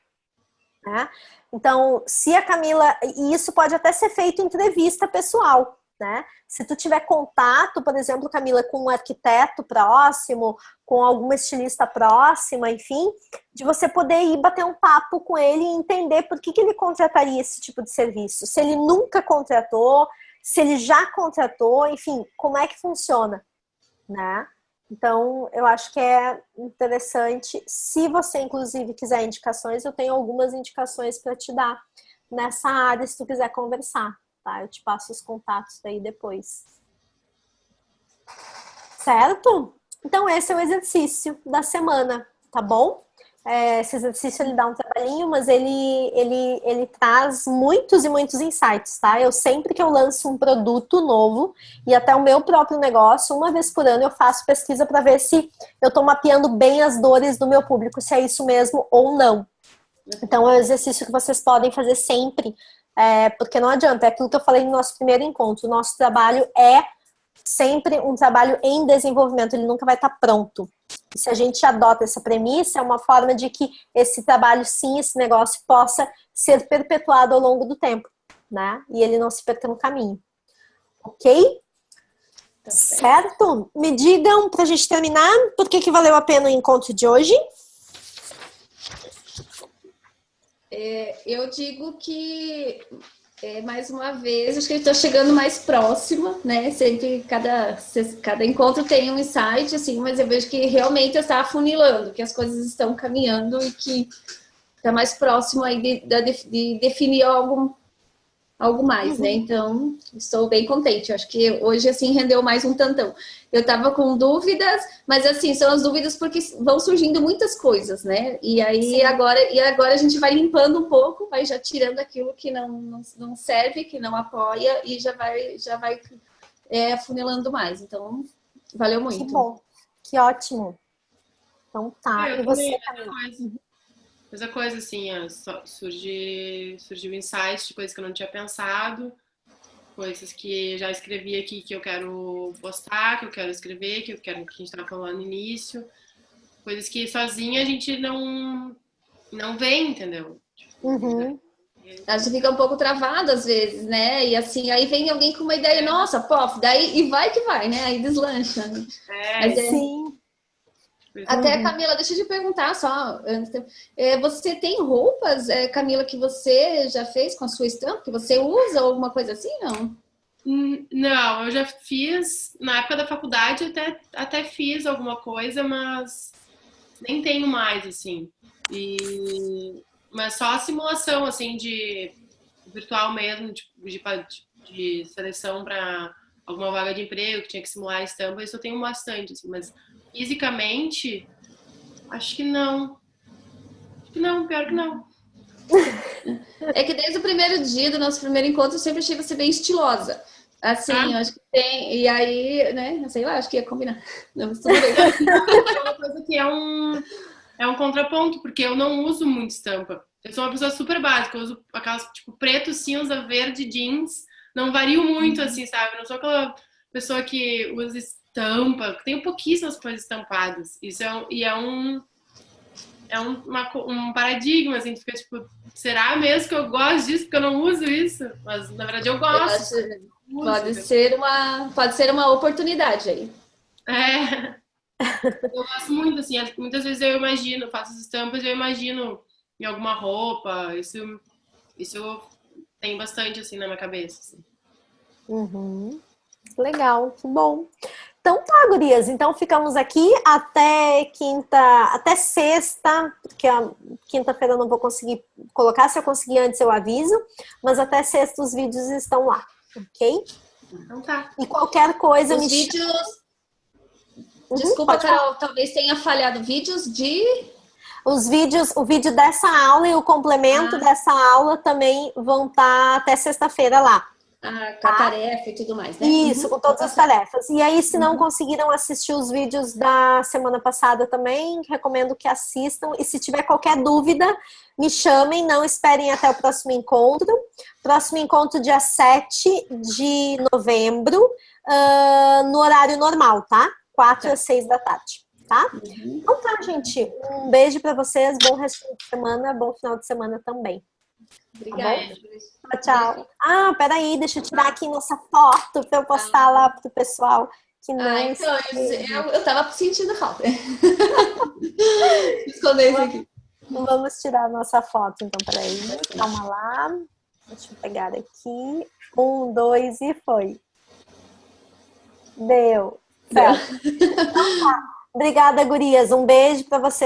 né? Então, se a Camila... E isso pode até ser feito em entrevista pessoal, né? Se tu tiver contato, por exemplo, Camila, com um arquiteto próximo, com alguma estilista próxima, enfim, de você poder ir bater um papo com ele e entender por que ele contrataria esse tipo de serviço. Se ele nunca contratou, se ele já contratou, enfim, como é que funciona, né? Então, eu acho que é interessante. Se você, inclusive, quiser indicações, eu tenho algumas indicações para te dar nessa área, se tu quiser conversar. Tá? Eu te passo os contatos aí depois. Certo? Então, esse é o exercício da semana, tá bom? Esse exercício, ele dá um trabalhinho, mas ele traz muitos e muitos insights, tá? Eu sempre que eu lanço um produto novo, e até o meu próprio negócio, uma vez por ano eu faço pesquisa para ver se eu tô mapeando bem as dores do meu público, se é isso mesmo ou não. Então, é um exercício que vocês podem fazer sempre, porque não adianta, é aquilo que eu falei no nosso primeiro encontro, o nosso trabalho é sempre um trabalho em desenvolvimento, ele nunca vai estar pronto. E se a gente adota essa premissa, é uma forma de que esse trabalho, sim, esse negócio possa ser perpetuado ao longo do tempo, né? E ele não se perca no caminho. Ok? Tá certo? Me digam, pra gente terminar, por que valeu a pena o encontro de hoje? Eu digo que, mais uma vez, acho que a gente está chegando mais próxima, né? Sempre, cada encontro tem um insight, assim, mas eu vejo que realmente está afunilando, que as coisas estão caminhando e que está mais próximo aí de definir algo mais, né? Então, estou bem contente. Acho que hoje, assim, rendeu mais um tantão. Eu estava com dúvidas, mas, assim, são as dúvidas porque vão surgindo muitas coisas, né? E aí, agora a gente vai limpando um pouco, vai já tirando aquilo que não serve, que não apoia, e já vai afunilando mais. Então, valeu muito. Que bom. Que ótimo. Então, tá. E você, Camila? Mesma coisa, assim, surgiu insights de coisas que eu não tinha pensado, coisas que eu já escrevi aqui que eu quero postar, que eu quero escrever, que a gente estava falando no início, coisas que sozinha a gente não vê, entendeu? Uhum. A gente fica um pouco travado às vezes, né? E assim, aí vem alguém com uma ideia, nossa, pô, daí e vai que vai, né? Aí deslancha. Sim. Até, Camila, deixa eu te perguntar só, você tem roupas, Camila, que você já fez com a sua estampa, que você usa ou alguma coisa assim, não? Não, eu já fiz, na época da faculdade até fiz alguma coisa, mas nem tenho mais, assim. Mas só a simulação, assim, de virtual mesmo, de seleção para alguma vaga de emprego, que tinha que simular a estampa, isso eu tenho bastante, assim, mas fisicamente, acho que não. Acho que não, pior que não. É que desde o primeiro dia do nosso primeiro encontro, eu sempre achei você bem estilosa. Assim, eu acho que tem... E aí, né, sei lá, acho que ia combinar. Não, mas tudo bem. É uma coisa que é um contraponto, porque eu não uso muito estampa. Eu sou uma pessoa super básica, eu uso aquelas, tipo, preto, cinza, verde, jeans. Não vario muito, assim, sabe? Eu não sou aquela pessoa que usa estampa. Tenho pouquíssimas coisas estampadas. Isso é um paradigma, assim, que fica tipo, será mesmo que eu gosto disso? Porque eu não uso isso? Mas, na verdade, eu gosto. Pode ser uma oportunidade aí. Eu gosto muito, assim, muitas vezes eu imagino, faço as estampas e eu imagino em alguma roupa, isso eu tenho bastante, assim, na minha cabeça, assim. Uhum. Legal, que bom. Então tá, gurias, então ficamos aqui até sexta, porque a quinta-feira eu não vou conseguir colocar, se eu conseguir antes eu aviso, mas até sexta os vídeos estão lá, ok? Então tá. E qualquer coisa... Os vídeos... Desculpa, Carol, talvez tenha falhado. O vídeo dessa aula e o complemento dessa aula também vão estar até sexta-feira lá. Com a tarefa e tudo mais, né? Isso, com todas as tarefas. E aí, se não conseguiram assistir os vídeos da semana passada também, recomendo que assistam. E se tiver qualquer dúvida, me chamem, não esperem até o próximo encontro. Próximo encontro dia 7 de novembro, no horário normal, tá? 4 às 6 da tarde, tá? Então tá, gente. Um beijo pra vocês, bom resto de semana, bom final de semana também. Obrigada. Tá, tchau. Peraí, deixa eu tirar aqui nossa foto pra eu postar lá pro pessoal que não então, eu tava sentindo falta. Esconder isso aqui. Vamos tirar a nossa foto, então, peraí. Calma lá. Deixa eu pegar aqui. 1, 2 e foi. Deu. Certo. Então, tá. Obrigada, gurias. Um beijo pra vocês.